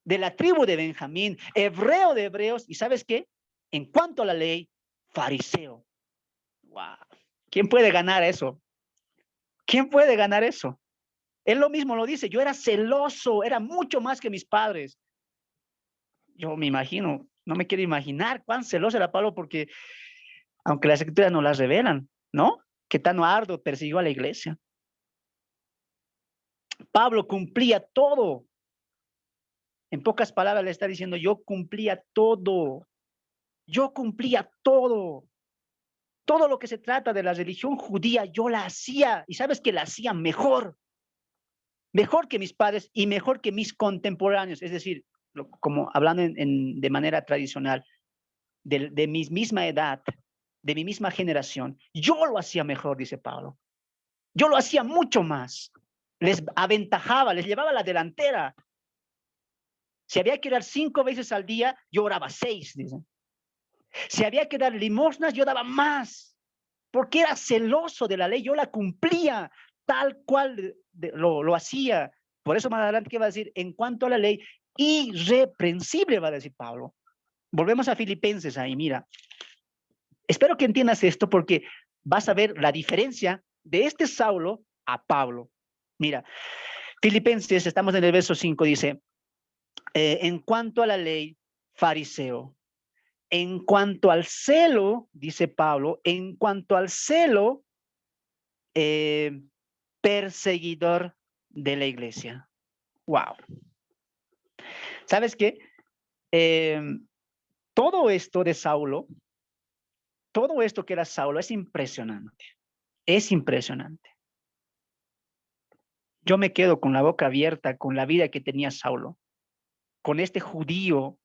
de la tribu de Benjamín, hebreo de hebreos, y ¿sabes qué? En cuanto a la ley, fariseo. Wow. ¿Quién puede ganar eso? ¿Quién puede ganar eso? Él lo mismo lo dice, yo era celoso, era mucho más que mis padres. Yo me imagino, no me quiero imaginar cuán celoso era Pablo, porque aunque las escrituras no las revelan, ¿no? Que tan arduo persiguió a la iglesia. Pablo cumplía todo. En pocas palabras le está diciendo, yo cumplía todo. Yo cumplía todo. Todo lo que se trata de la religión judía, yo la hacía. Y sabes que la hacía mejor. Mejor que mis padres y mejor que mis contemporáneos. Es decir, como hablando de manera tradicional, de mi misma edad, de mi misma generación. Yo lo hacía mejor, dice Pablo. Yo lo hacía mucho más. Les aventajaba, les llevaba la delantera. Si había que orar 5 veces al día, yo oraba 6, dicen. Si había que dar limosnas, yo daba más. Porque era celoso de la ley, yo la cumplía tal cual lo hacía. Por eso más adelante, ¿qué va a decir? En cuanto a la ley, irreprensible, va a decir Pablo. Volvemos a Filipenses ahí, mira. Espero que entiendas esto porque vas a ver la diferencia de este Saulo a Pablo. Mira, Filipenses, estamos en el verso 5, dice, en cuanto a la ley, fariseo. En cuanto al celo, dice Pablo, en cuanto al celo, perseguidor de la iglesia. Wow. ¿Sabes qué? Todo esto de Saulo, todo esto que era Saulo es impresionante. Es impresionante. Yo me quedo con la boca abierta con la vida que tenía Saulo, con este judío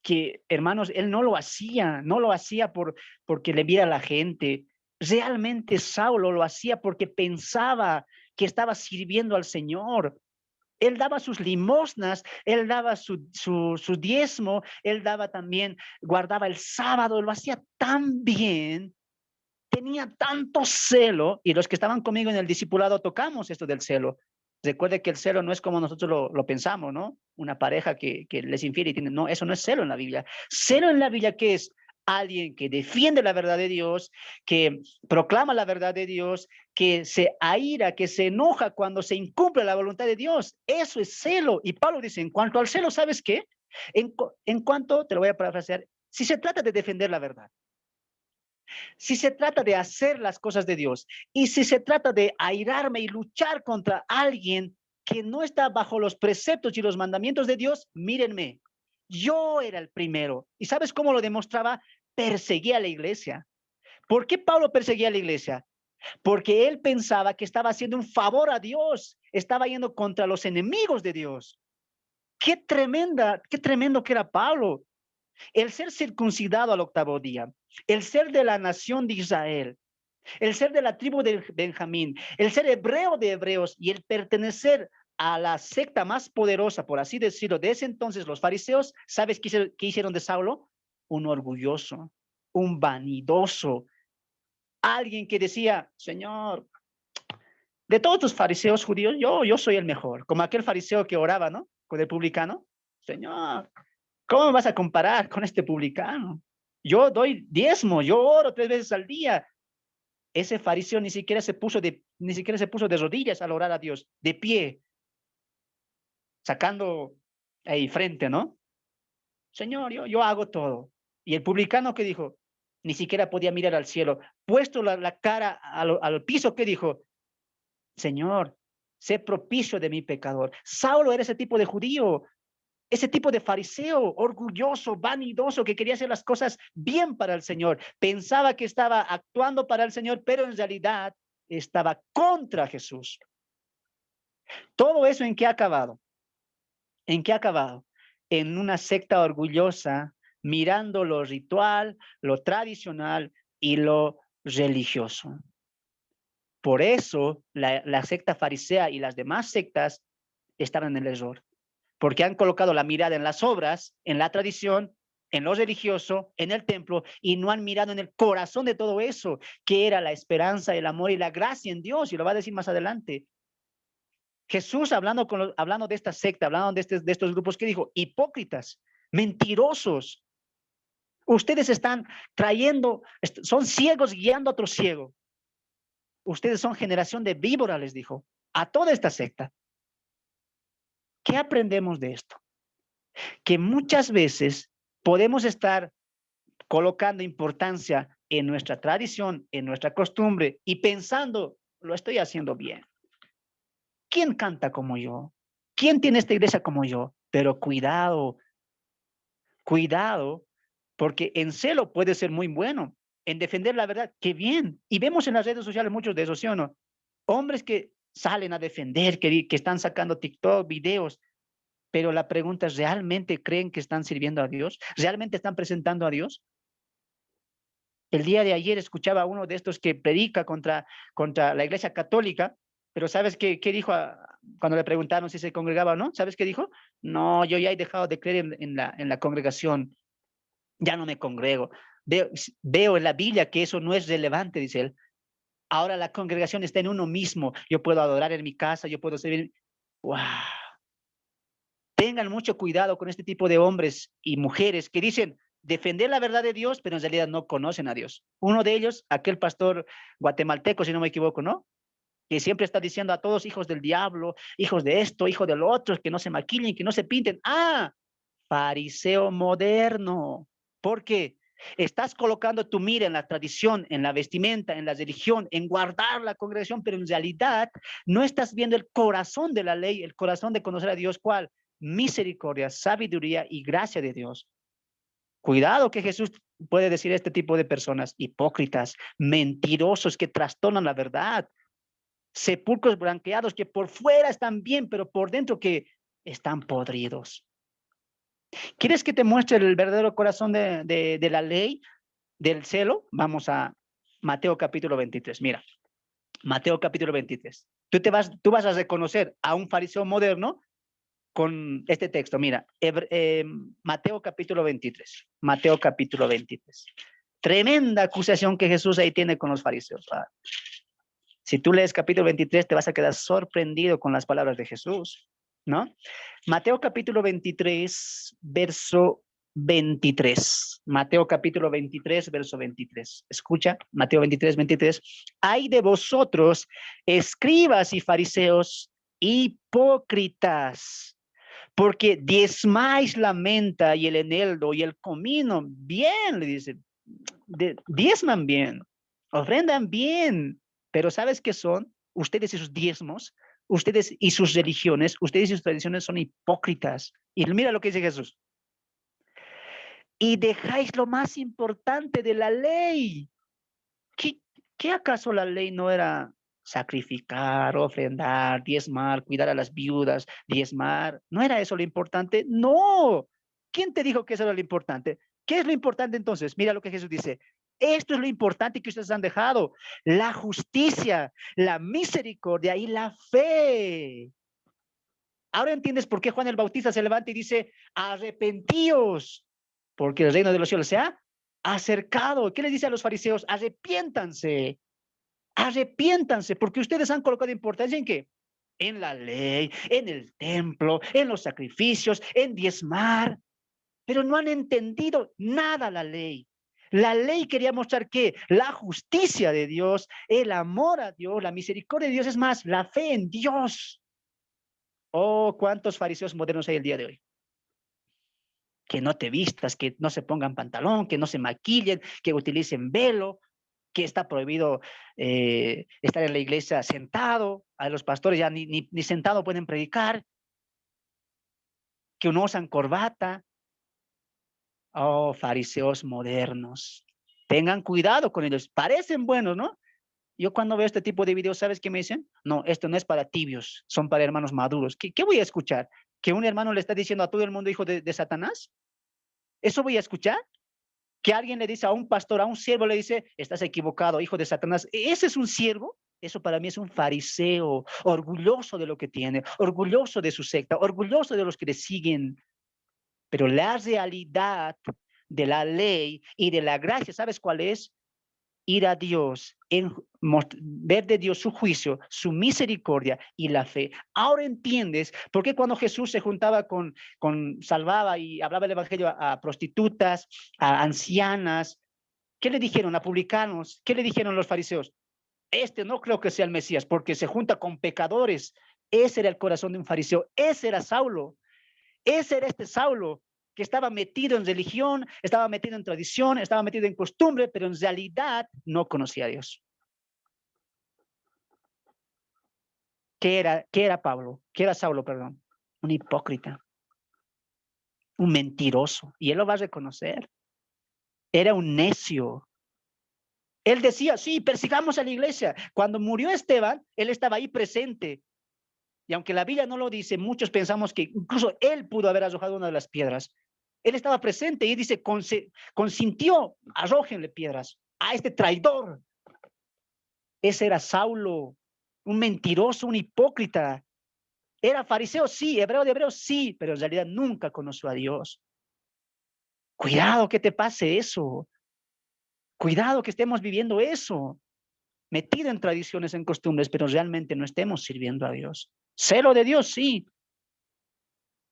que, hermanos, él no lo hacía porque le viera a la gente. Realmente Saulo lo hacía porque pensaba que estaba sirviendo al Señor. Él daba sus limosnas, él daba su diezmo, él daba también, guardaba el sábado, lo hacía tan bien, tenía tanto celo, y los que estaban conmigo en el discipulado tocamos esto del celo. Recuerde que el celo no es como nosotros lo pensamos, ¿no? Una pareja que les infiere y tiene, no, eso no es celo en la Biblia. Celo en la Biblia, ¿qué es? Alguien que defiende la verdad de Dios, que proclama la verdad de Dios, que se aira, que se enoja cuando se incumple la voluntad de Dios. Eso es celo. Y Pablo dice, en cuanto al celo, ¿sabes qué? En cuanto, te lo voy a parafrasear, si se trata de defender la verdad, si se trata de hacer las cosas de Dios y si se trata de airarme y luchar contra alguien que no está bajo los preceptos y los mandamientos de Dios, mírenme, yo era el primero. ¿Y sabes cómo lo demostraba? Perseguía a la iglesia. ¿Por qué Pablo perseguía a la iglesia? Porque él pensaba que estaba haciendo un favor a Dios, estaba yendo contra los enemigos de Dios. Qué tremendo que era Pablo. El ser circuncidado al octavo día, el ser de la nación de Israel, el ser de la tribu de Benjamín, el ser hebreo de hebreos y el pertenecer a la secta más poderosa, por así decirlo, de ese entonces, los fariseos. ¿Sabes qué hicieron de Saulo? Un orgulloso, un vanidoso, alguien que decía, Señor, de todos los fariseos judíos, yo soy el mejor, como aquel fariseo que oraba, ¿no? Con el publicano. Señor, ¿cómo me vas a comparar con este publicano? Yo doy diezmo, yo oro 3 veces al día. Ese fariseo ni siquiera se puso de rodillas al orar a Dios, de pie, sacando ahí frente, ¿no? Señor, yo hago todo. Y el publicano, ¿qué dijo? Ni siquiera podía mirar al cielo. Puesto la cara al piso, ¿qué dijo? Señor, sé propicio de mi pecador. Saulo era ese tipo de judío, ese tipo de fariseo, orgulloso, vanidoso, que quería hacer las cosas bien para el Señor. Pensaba que estaba actuando para el Señor, pero en realidad estaba contra Jesús. Todo eso, ¿en qué ha acabado? ¿En qué ha acabado? En una secta orgullosa, mirando lo ritual, lo tradicional y lo religioso. Por eso la secta farisea y las demás sectas estaban en el error, porque han colocado la mirada en las obras, en la tradición, en lo religioso, en el templo, y no han mirado en el corazón de todo eso, que era la esperanza, el amor y la gracia en Dios, y lo va a decir más adelante. Jesús, hablando de esta secta, hablando de estos grupos, ¿qué dijo? Hipócritas, mentirosos. Ustedes están trayendo, son ciegos guiando a otro ciego. Ustedes son generación de víboras, les dijo a toda esta secta. ¿Qué aprendemos de esto? Que muchas veces podemos estar colocando importancia en nuestra tradición, en nuestra costumbre y pensando, lo estoy haciendo bien. ¿Quién canta como yo? ¿Quién tiene esta iglesia como yo? Pero cuidado, cuidado, porque en celo puede ser muy bueno, en defender la verdad, qué bien. Y vemos en las redes sociales muchos de esos, ¿sí o no? Hombres que salen a defender, que están sacando TikTok, videos, pero la pregunta es, ¿realmente creen que están sirviendo a Dios? ¿Realmente están presentando a Dios? El día de ayer escuchaba a uno de estos que predica contra la iglesia católica, pero ¿sabes qué dijo cuando le preguntaron si se congregaba o no? ¿Sabes qué dijo? No, yo ya he dejado de creer en la congregación, ya no me congrego. Veo en la Biblia que eso no es relevante, dice él. Ahora la congregación está en uno mismo. Yo puedo adorar en mi casa, yo puedo servir. ¡Wow! Tengan mucho cuidado con este tipo de hombres y mujeres que dicen defender la verdad de Dios, pero en realidad no conocen a Dios. Uno de ellos, aquel pastor guatemalteco, si no me equivoco, ¿no? Que siempre está diciendo a todos hijos del diablo, hijos de esto, hijos del otro, que no se maquillen, que no se pinten. Ah, fariseo moderno. ¿Por qué? Estás colocando tu mira en la tradición, en la vestimenta, en la religión, en guardar la congregación, pero en realidad no estás viendo el corazón de la ley, el corazón de conocer a Dios. ¿Cuál? Misericordia, sabiduría y gracia de Dios. Cuidado que Jesús puede decir a este tipo de personas, hipócritas, mentirosos que trastornan la verdad, sepulcros blanqueados que por fuera están bien, pero por dentro que están podridos. ¿Quieres que te muestre el verdadero corazón de la ley, del celo? Vamos a Mateo capítulo 23. Mira, Mateo capítulo 23. Tú vas a reconocer a un fariseo moderno con este texto. Mira, Mateo capítulo 23. Mateo capítulo 23. Tremenda acusación que Jesús ahí tiene con los fariseos. Si tú lees capítulo 23, te vas a quedar sorprendido con las palabras de Jesús, ¿no? Mateo capítulo 23, verso 23. Mateo capítulo 23, verso 23. Escucha, Mateo 23, 23. Hay de vosotros, escribas y fariseos, hipócritas, porque diezmáis la menta y el eneldo y el comino. Bien, le dice, diezman bien, ofrendan bien, pero ¿sabes qué son? Ustedes y sus diezmos, ustedes y sus religiones, ustedes y sus tradiciones son hipócritas. Y mira lo que dice Jesús. Y dejáis lo más importante de la ley. ¿Qué acaso la ley no era sacrificar, ofrendar, diezmar, cuidar a las viudas, diezmar? ¿No era eso lo importante? No. ¿Quién te dijo que eso era lo importante? ¿Qué es lo importante entonces? Mira lo que Jesús dice. Esto es lo importante que ustedes han dejado. La justicia, la misericordia y la fe. Ahora entiendes por qué Juan el Bautista se levanta y dice, arrepentíos, porque el reino de los cielos se ha acercado. ¿Qué le dice a los fariseos? Arrepiéntanse. Arrepiéntanse, porque ustedes han colocado importancia en qué? En la ley, en el templo, en los sacrificios, en diezmar, pero no han entendido nada la ley. La ley quería mostrar que la justicia de Dios, el amor a Dios, la misericordia de Dios, es más, la fe en Dios. Oh, cuántos fariseos modernos hay el día de hoy. Que no te vistas, que no se pongan pantalón, que no se maquillen, que utilicen velo, que está prohibido estar en la iglesia sentado, a los pastores ya ni sentado pueden predicar, que no usan corbata. Oh, fariseos modernos, tengan cuidado con ellos, parecen buenos, ¿no? Yo cuando veo este tipo de videos, ¿sabes qué me dicen? No, esto no es para tibios, son para hermanos maduros. ¿Qué voy a escuchar? ¿Que un hermano le está diciendo a todo el mundo hijo de Satanás? ¿Eso voy a escuchar? Que alguien le dice a un pastor, a un siervo, le dice, estás equivocado, hijo de Satanás. ¿Ese es un siervo? Eso para mí es un fariseo, orgulloso de lo que tiene, orgulloso de su secta, orgulloso de los que le siguen. Pero la realidad de la ley y de la gracia, ¿sabes cuál es? Ir a Dios, ver de Dios su juicio, su misericordia y la fe. Ahora entiendes por qué cuando Jesús se juntaba salvaba y hablaba el evangelio a prostitutas, a ancianas, ¿qué le dijeron a publicanos? ¿Qué le dijeron los fariseos? Este no creo que sea el Mesías porque se junta con pecadores. Ese era el corazón de un fariseo. Ese era Saulo. Ese era este Saulo que estaba metido en religión, estaba metido en tradición, estaba metido en costumbre, pero en realidad no conocía a Dios. ¿Qué era Pablo? ¿Qué era Saulo, perdón? Un hipócrita, un mentiroso, y él lo va a reconocer. Era un necio. Él decía, sí, persigamos a la iglesia. Cuando murió Esteban, él estaba ahí presente. Y aunque la Biblia no lo dice, muchos pensamos que incluso él pudo haber arrojado una de las piedras. Él estaba presente y dice, consintió, arrójenle piedras a este traidor. Ese era Saulo, un mentiroso, un hipócrita. Era fariseo, sí, hebreo de hebreos, sí, pero en realidad nunca conoció a Dios. Cuidado que te pase eso. Cuidado que estemos viviendo eso. Metido en tradiciones, en costumbres, pero realmente no estemos sirviendo a Dios. Celo de Dios, sí,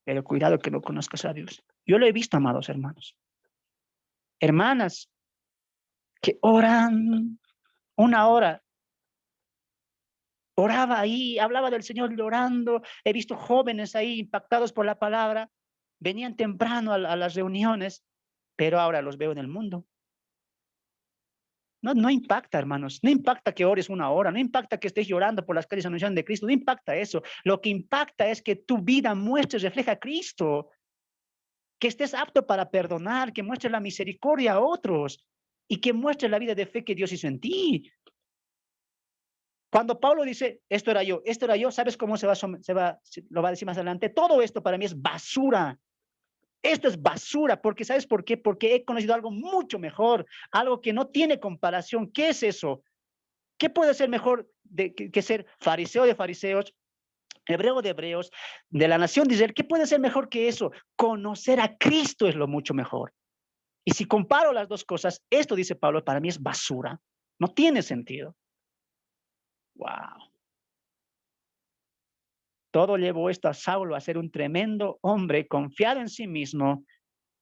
pero cuidado que no conozcas a Dios. Yo lo he visto, amados hermanos. Hermanas que oran una hora. Oraba ahí, hablaba del Señor llorando. He visto jóvenes ahí impactados por la palabra. Venían temprano a las reuniones, pero ahora los veo en el mundo. No impacta, hermanos. No impacta que ores una hora. No impacta que estés llorando por las calles anunciando de Cristo. No impacta eso. Lo que impacta es que tu vida muestre, refleja a Cristo. Que estés apto para perdonar, que muestres la misericordia a otros y que muestres la vida de fe que Dios hizo en ti. Cuando Pablo dice, esto era yo, ¿sabes cómo lo va a decir más adelante? Todo esto para mí es basura. Esto es basura, porque ¿sabes por qué? Porque he conocido algo mucho mejor, algo que no tiene comparación. ¿Qué es eso? ¿Qué puede ser mejor que ser fariseo de fariseos, hebreo de hebreos, de la nación de Israel. ¿Qué puede ser mejor que eso? Conocer a Cristo es lo mucho mejor. Y si comparo las dos cosas, esto dice Pablo, para mí es basura. No tiene sentido. Wow. Todo llevó esto a Saulo a ser un tremendo hombre confiado en sí mismo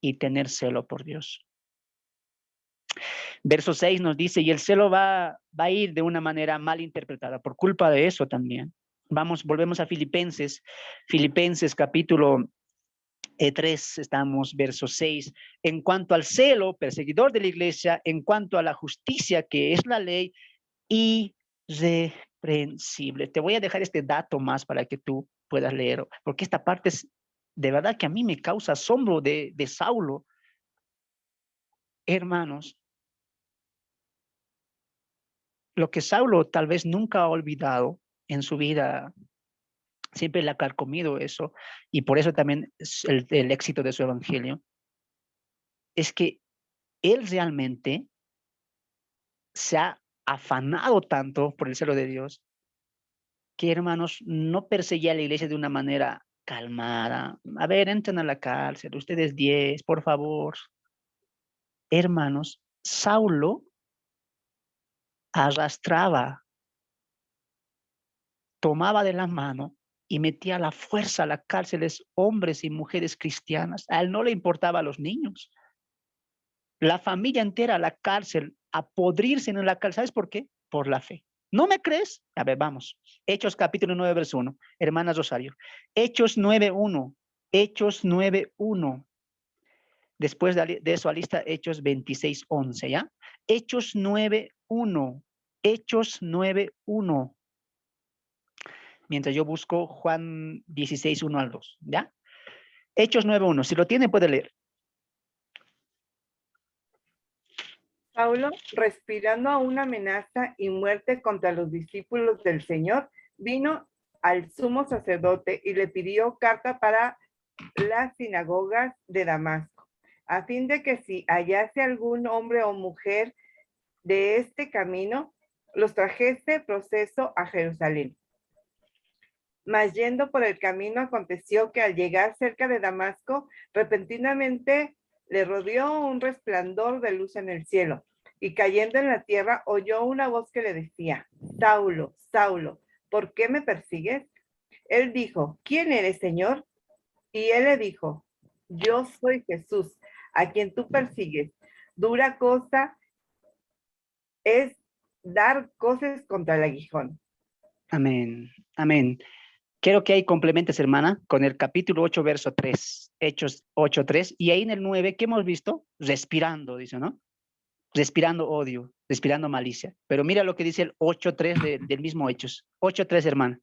y tener celo por Dios. Verso 6 nos dice, y el celo va a ir de una manera mal interpretada por culpa de eso también. Volvemos a Filipenses capítulo 3, estamos verso 6. En cuanto al celo, perseguidor de la iglesia, en cuanto a la justicia que es la ley, irreprensible. Te voy a dejar este dato más para que tú puedas leer, porque esta parte es de verdad que a mí me causa asombro de Saulo. Hermanos, lo que Saulo tal vez nunca ha olvidado en su vida, siempre le ha carcomido eso, y por eso también es el éxito de su evangelio, es que él realmente se ha afanado tanto por el celo de Dios, que hermanos, no perseguía a la iglesia de una manera calmada. A ver, entren a la cárcel, ustedes 10, por favor. Hermanos, Saulo arrastraba, tomaba de la mano y metía a la fuerza a las cárceles hombres y mujeres cristianas. A él no le importaba a los niños. La familia entera a la cárcel, a podrirse en la cárcel. ¿Sabes por qué? Por la fe. ¿No me crees? A ver, vamos. Hechos capítulo 9, verso 1. Hermanas Rosario. Hechos 9:1. Hechos 9:1. Después de eso alista Hechos 26:11, ¿ya? Hechos 9:1. Hechos 9:1. Mientras yo busco Juan 16:1 al 2, ¿ya? Hechos 9:1. Si lo tiene, puede leer. Saulo, respirando aún amenaza y muerte contra los discípulos del Señor, vino al sumo sacerdote y le pidió carta para las sinagogas de Damasco, a fin de que si hallase algún hombre o mujer de este camino, los trajese proceso a Jerusalén. Mas yendo por el camino, aconteció que al llegar cerca de Damasco, repentinamente le rodeó un resplandor de luz en el cielo, y cayendo en la tierra, oyó una voz que le decía: Saulo, Saulo, ¿por qué me persigues? Él dijo: ¿quién eres, Señor? Y él le dijo: yo soy Jesús, a quien tú persigues. Dura cosa es dar coces contra el aguijón. Amén, amén. Quiero que ahí complementes, hermana, con el capítulo 8, verso 3, Hechos 8:3, y ahí en el 9, ¿qué hemos visto? Respirando, dice, ¿no? Respirando odio, respirando malicia. Pero mira lo que dice el 8:3 del mismo Hechos. 8:3, hermana.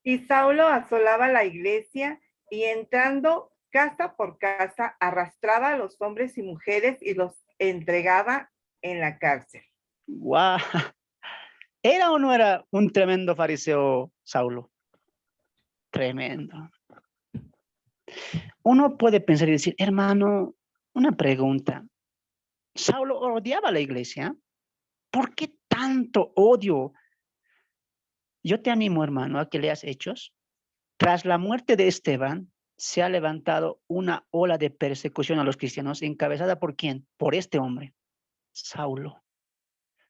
Y Saulo asolaba la iglesia y entrando casa por casa, arrastraba a los hombres y mujeres y los entregaba en la cárcel. ¡Guau! ¿Era o no era un tremendo fariseo Saulo? Tremendo. Uno puede pensar y decir, hermano, una pregunta. ¿Saulo odiaba a la iglesia? ¿Por qué tanto odio? Yo te animo, hermano, a que leas Hechos. Tras la muerte de Esteban, se ha levantado una ola de persecución a los cristianos, encabezada ¿por quién? Por este hombre, Saulo.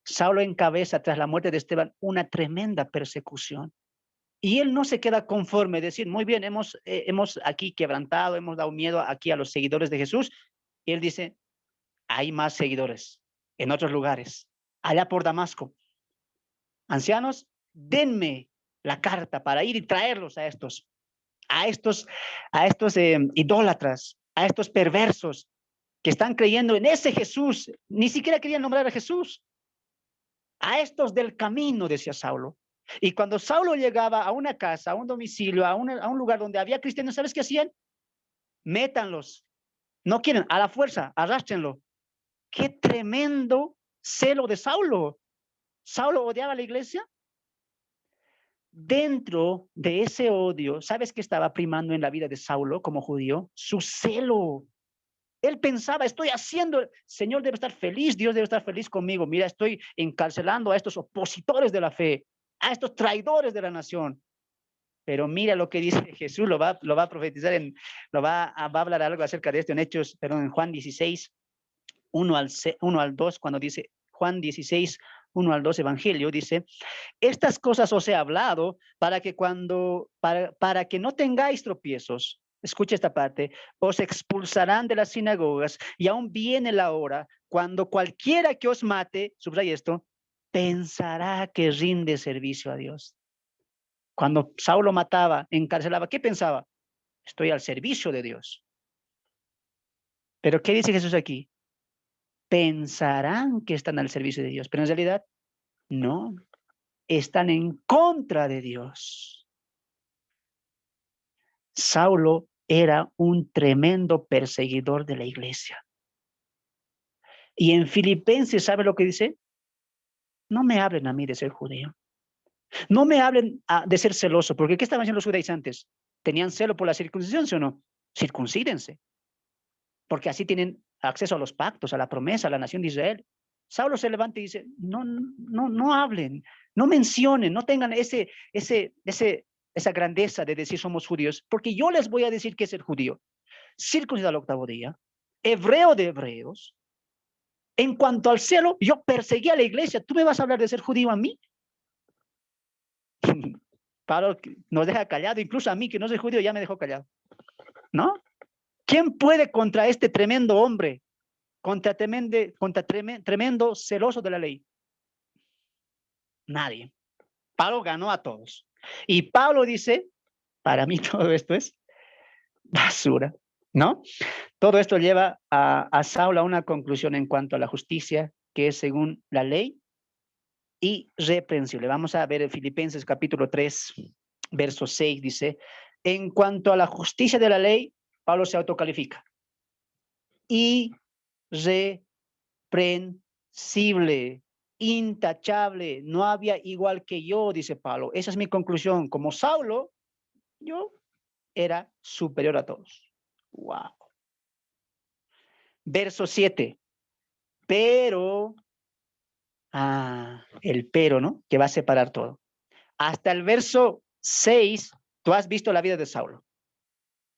Saulo encabeza, tras la muerte de Esteban, una tremenda persecución. Y él no se queda conforme, decir, muy bien, hemos aquí quebrantado, hemos dado miedo aquí a los seguidores de Jesús. Y él dice, hay más seguidores en otros lugares, allá por Damasco. Ancianos, denme la carta para ir y traerlos a estos idólatras, a estos perversos que están creyendo en ese Jesús. Ni siquiera querían nombrar a Jesús. A estos del camino, decía Saulo. Y cuando Saulo llegaba a una casa, a un domicilio, a un lugar donde había cristianos, ¿sabes qué hacían? Métanlos. No quieren, a la fuerza, arrástrenlo. Qué tremendo celo de Saulo. ¿Saulo odiaba a la iglesia? Dentro de ese odio, ¿sabes qué estaba primando en la vida de Saulo como judío? Su celo. Él pensaba, estoy haciendo, el Señor debe estar feliz, Dios debe estar feliz conmigo. Mira, estoy encarcelando a estos opositores de la fe, a estos traidores de la nación. Pero mira lo que dice Jesús, lo va a profetizar, va a hablar algo acerca de esto en Hechos, perdón, en Juan 16, 1 al 2, cuando dice Juan 16, 1 al 2 Evangelio, dice, estas cosas os he hablado para que no tengáis tropiezos. Escucha esta parte, os expulsarán de las sinagogas y aún viene la hora cuando cualquiera que os mate, subraya esto, pensará que rinde servicio a Dios. Cuando Saulo mataba, encarcelaba, ¿qué pensaba? Estoy al servicio de Dios. Pero ¿qué dice Jesús aquí? Pensarán que están al servicio de Dios, pero en realidad no, están en contra de Dios. Saulo era un tremendo perseguidor de la iglesia. Y en Filipenses, ¿sabe lo que dice? No me hablen a mí de ser judío. No me hablen de ser celoso, porque ¿qué estaban haciendo los judaizantes? ¿Tenían celo por la circuncisión, sí o no? Circuncídense, porque así tienen acceso a los pactos, a la promesa, a la nación de Israel. Saulo se levanta y dice, no hablen, no mencionen, no tengan esa grandeza de decir somos judíos, porque yo les voy a decir que es el judío, circuncidado al octavo día, hebreo de hebreos. En cuanto al celo, yo perseguí a la iglesia. ¿Tú me vas a hablar de ser judío a mí? Pablo nos deja callado, incluso a mí que no soy judío ya me dejó callado, ¿no? ¿Quién puede contra este tremendo hombre? Contra tremendo celoso de la ley. Nadie. Pablo ganó a todos. Y Pablo dice, para mí todo esto es basura, ¿no? Todo esto lleva a Saulo a una conclusión en cuanto a la justicia, que es según la ley, irreprensible. Vamos a ver en Filipenses capítulo 3, verso 6, dice, en cuanto a la justicia de la ley, Pablo se autocalifica. Irreprensible, intachable, no había igual que yo, dice Pablo. Esa es mi conclusión. Como Saulo, yo era superior a todos. Wow. Verso 7. Pero, el pero, ¿no? Que va a separar todo. Hasta el verso 6, tú has visto la vida de Saulo.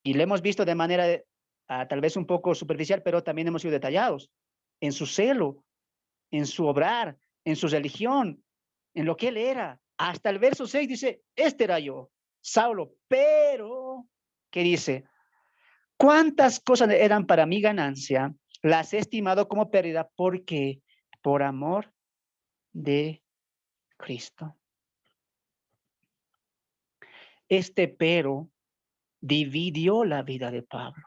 Y lo hemos visto de manera tal vez un poco superficial, pero también hemos sido detallados en su celo, en su obrar, en su religión, en lo que él era. Hasta el verso 6 dice, este era yo, Saulo, pero, ¿qué dice? ¿Cuántas cosas eran para mi ganancia? Las he estimado como pérdida porque por amor de Cristo. Este pero dividió la vida de Pablo.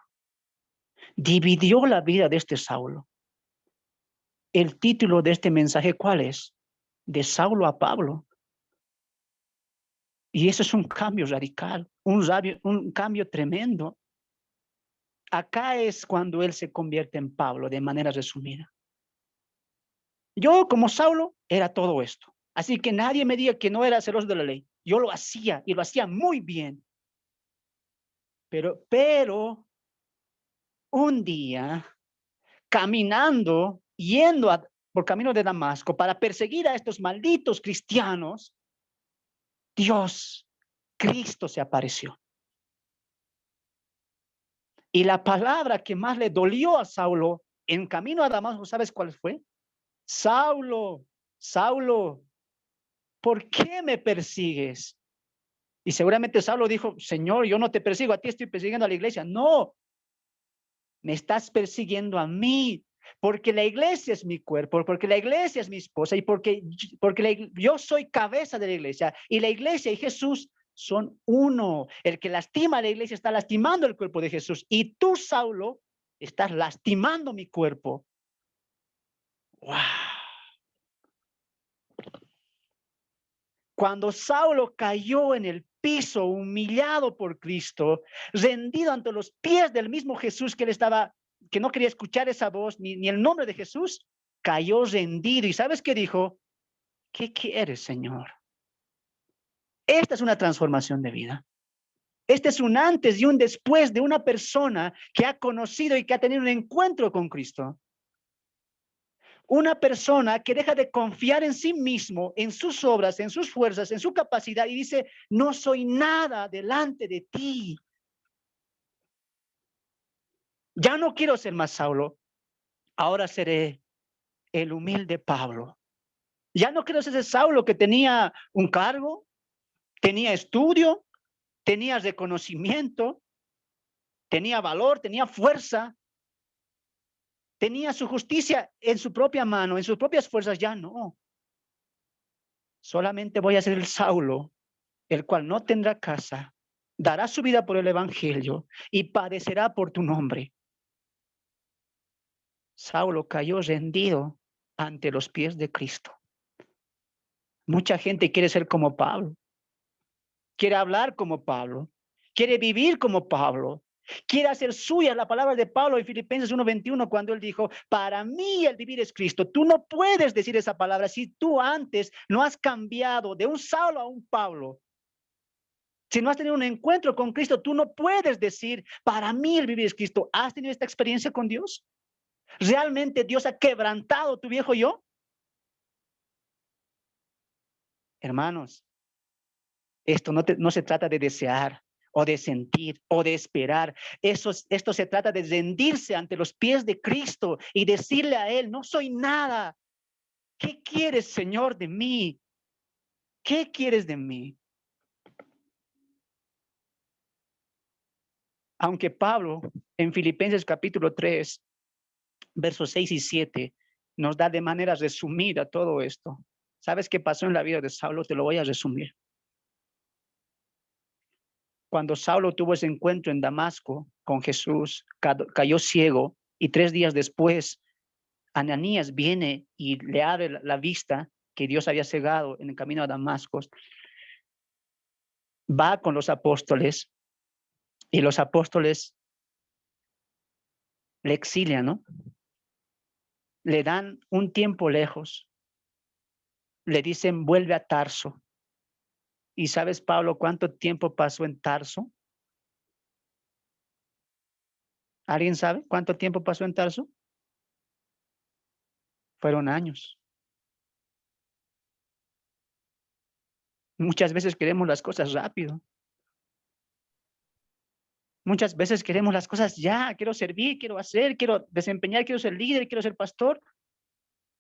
Dividió la vida de este Saulo. El título de este mensaje, ¿cuál es? De Saulo a Pablo. Y eso es un cambio radical, un cambio tremendo. Acá es cuando él se convierte en Pablo, de manera resumida. Yo, como Saulo, era todo esto. Así que nadie me diga que no era celoso de la ley. Yo lo hacía y lo hacía muy bien. Pero un día, caminando, por camino de Damasco para perseguir a estos malditos cristianos, Dios, Cristo se apareció. Y la palabra que más le dolió a Saulo en camino a Damasco, ¿sabes cuál fue? Saulo, Saulo, ¿por qué me persigues? Y seguramente Saulo dijo, Señor, yo no te persigo a ti, estoy persiguiendo a la iglesia. No, me estás persiguiendo a mí, porque la iglesia es mi cuerpo, porque la iglesia es mi esposa y porque yo soy cabeza de la iglesia y la iglesia y Jesús son uno. El que lastima a la iglesia está lastimando el cuerpo de Jesús y tú, Saulo, estás lastimando mi cuerpo. ¡Wow! Cuando Saulo cayó en el piso, humillado por Cristo, rendido ante los pies del mismo Jesús que no quería escuchar esa voz, ni el nombre de Jesús, cayó rendido. ¿Y sabes qué dijo? ¿Qué quieres, Señor? Esta es una transformación de vida. Este es un antes y un después de una persona que ha conocido y que ha tenido un encuentro con Cristo. Una persona que deja de confiar en sí mismo, en sus obras, en sus fuerzas, en su capacidad y dice, no soy nada delante de ti. Ya no quiero ser más Saulo, ahora seré el humilde Pablo. Ya no quiero ser ese Saulo que tenía un cargo, tenía estudio, tenía reconocimiento, tenía valor, tenía fuerza, tenía su justicia en su propia mano, en sus propias fuerzas. Ya no. Solamente voy a ser el Saulo, el cual no tendrá casa, dará su vida por el evangelio y padecerá por tu nombre. Saulo cayó rendido ante los pies de Cristo. Mucha gente quiere ser como Pablo, quiere hablar como Pablo, quiere vivir como Pablo, quiere hacer suya la palabra de Pablo en Filipenses 1:21 cuando él dijo, para mí el vivir es Cristo. Tú no puedes decir esa palabra si tú antes no has cambiado de un Saulo a un Pablo. Si no has tenido un encuentro con Cristo, tú no puedes decir, para mí el vivir es Cristo. ¿Has tenido esta experiencia con Dios? ¿Realmente Dios ha quebrantado tu viejo yo? Hermanos, esto no se trata de desear o de sentir o de esperar. Esto se trata de rendirse ante los pies de Cristo y decirle a Él, no soy nada. ¿Qué quieres, Señor, de mí? ¿Qué quieres de mí? Aunque Pablo en Filipenses capítulo 3, versos 6 y 7, nos da de manera resumida todo esto. ¿Sabes qué pasó en la vida de Saulo? Te lo voy a resumir. Cuando Saulo tuvo ese encuentro en Damasco con Jesús, cayó ciego y 3 días después, Ananías viene y le abre la vista que Dios había cegado en el camino a Damasco. Va con los apóstoles y los apóstoles le exilian, ¿no? Le dan un tiempo lejos. Le dicen, vuelve a Tarso. ¿Y sabes, Pablo, cuánto tiempo pasó en Tarso? ¿Alguien sabe cuánto tiempo pasó en Tarso? Fueron años. Muchas veces queremos las cosas rápido. Muchas veces queremos las cosas ya. Quiero servir, quiero hacer, quiero desempeñar, quiero ser líder, quiero ser pastor.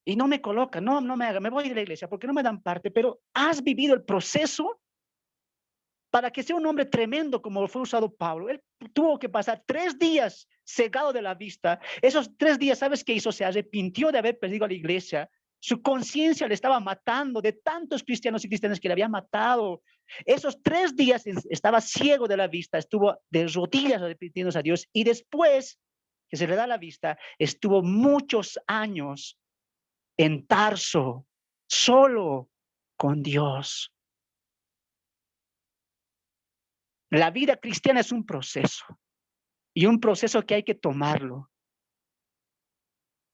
Y no me colocan, no me haga, me voy de la iglesia porque no me dan parte. Pero has vivido el proceso para que sea un hombre tremendo como fue usado Pablo. Él tuvo que pasar 3 días cegado de la vista. Esos 3 días, ¿sabes qué hizo? Se arrepintió de haber perdido a la iglesia. Su conciencia le estaba matando de tantos cristianos y cristianas que le había matado. Esos 3 días estaba ciego de la vista, estuvo de rodillas arrepintiéndose a Dios y después que se le da la vista, estuvo muchos años en Tarso, solo con Dios. La vida cristiana es un proceso y un proceso que hay que tomarlo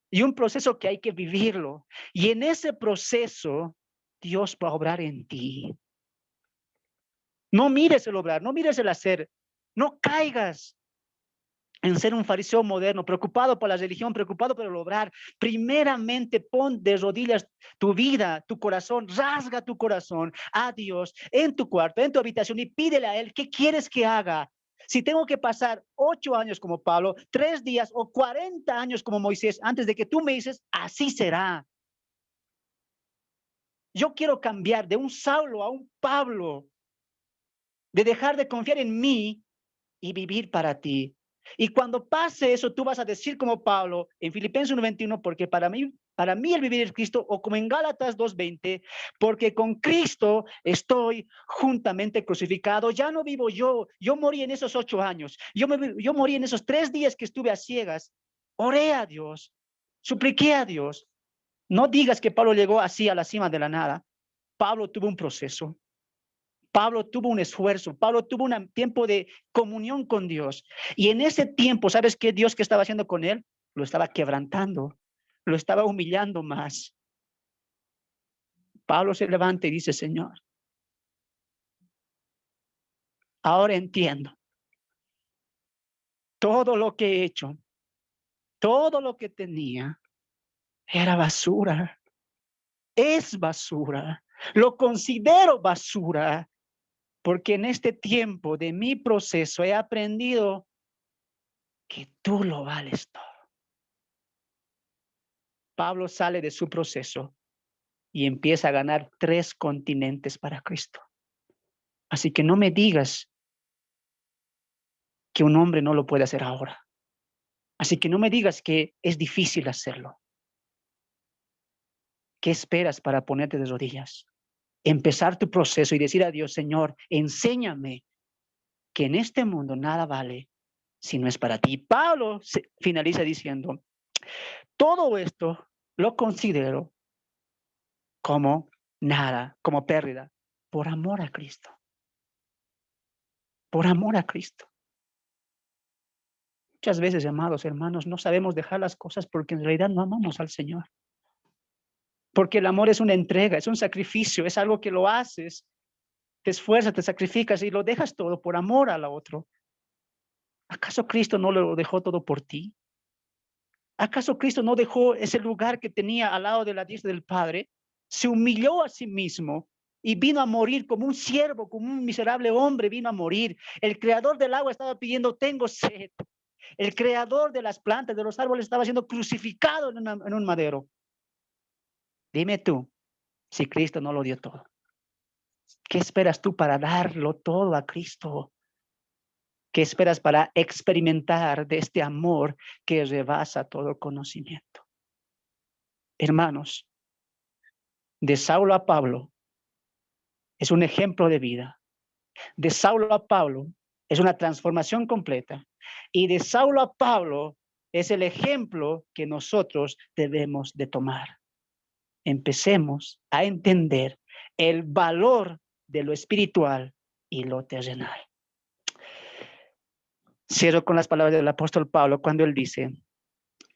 y un proceso que hay que vivirlo. Y en ese proceso, Dios va a obrar en ti. No mires el obrar, no mires el hacer, no caigas en ser un fariseo moderno, preocupado por la religión, preocupado por el obrar. Primeramente pon de rodillas tu vida, tu corazón, rasga tu corazón a Dios en tu cuarto, en tu habitación y pídele a Él, ¿qué quieres que haga? Si tengo que pasar 8 años como Pablo, 3 días o 40 años como Moisés, antes de que tú me dices, así será. Yo quiero cambiar de un Saulo a un Pablo, de dejar de confiar en mí y vivir para ti. Y cuando pase eso, tú vas a decir como Pablo en Filipenses 1:21, porque para mí el vivir es Cristo, o como en Gálatas 2:20, porque con Cristo estoy juntamente crucificado. Ya no vivo yo morí en esos 8 años. Yo morí en esos 3 días que estuve a ciegas. Oré a Dios, supliqué a Dios. No digas que Pablo llegó así a la cima de la nada. Pablo tuvo un proceso. Pablo tuvo un esfuerzo, Pablo tuvo un tiempo de comunión con Dios. Y en ese tiempo, ¿sabes qué Dios que estaba haciendo con él? Lo estaba quebrantando, lo estaba humillando más. Pablo se levanta y dice, Señor, ahora entiendo todo lo que he hecho, todo lo que tenía, Era basura. Es basura. Lo considero basura porque en este tiempo de mi proceso he aprendido que tú lo vales todo. Pablo sale de su proceso y empieza a ganar 3 continentes para Cristo. Así que no me digas que un hombre no lo puede hacer ahora. Así que no me digas que es difícil hacerlo. ¿Qué esperas para ponerte de rodillas? Empezar tu proceso y decir a Dios, Señor, enséñame que en este mundo nada vale si no es para ti. Pablo finaliza diciendo, todo esto lo considero como nada, como pérdida, por amor a Cristo. Por amor a Cristo. Muchas veces, amados hermanos, no sabemos dejar las cosas porque en realidad no amamos al Señor. Porque el amor es una entrega, es un sacrificio, es algo que lo haces, te esfuerzas, te sacrificas y lo dejas todo por amor al otro. ¿Acaso Cristo no lo dejó todo por ti? ¿Acaso Cristo no dejó ese lugar que tenía al lado de la diestra del Padre? Se humilló a sí mismo y vino a morir como un siervo, como un miserable hombre vino a morir. El creador del agua estaba pidiendo, tengo sed. El creador de las plantas, de los árboles, estaba siendo crucificado en un madero. Dime tú, si Cristo no lo dio todo, ¿qué esperas tú para darlo todo a Cristo? ¿Qué esperas para experimentar de este amor que rebasa todo conocimiento? Hermanos, de Saulo a Pablo es un ejemplo de vida. De Saulo a Pablo es una transformación completa. Y de Saulo a Pablo es el ejemplo que nosotros debemos de tomar. Empecemos a entender el valor de lo espiritual y lo terrenal. Cierro con las palabras del apóstol Pablo cuando él dice,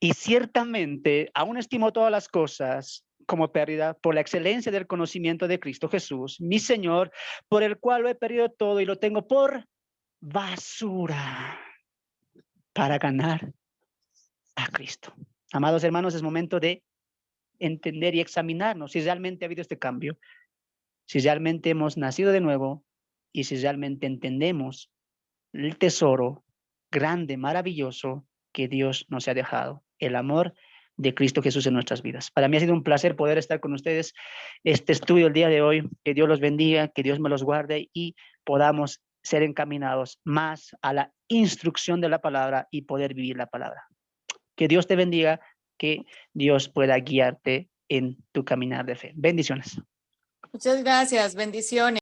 y ciertamente aún estimo todas las cosas como pérdida por la excelencia del conocimiento de Cristo Jesús, mi Señor, por el cual lo he perdido todo y lo tengo por basura para ganar a Cristo. Amados hermanos, es momento de entender y examinarnos si realmente ha habido este cambio, si realmente hemos nacido de nuevo y si realmente entendemos el tesoro grande, maravilloso que Dios nos ha dejado, el amor de Cristo Jesús en nuestras vidas. Para mí ha sido un placer poder estar con ustedes este estudio el día de hoy. Que Dios los bendiga, que Dios me los guarde y podamos ser encaminados más a la instrucción de la palabra y poder vivir la palabra. Que Dios te bendiga, que Dios pueda guiarte en tu caminar de fe. Bendiciones. Muchas gracias, bendiciones.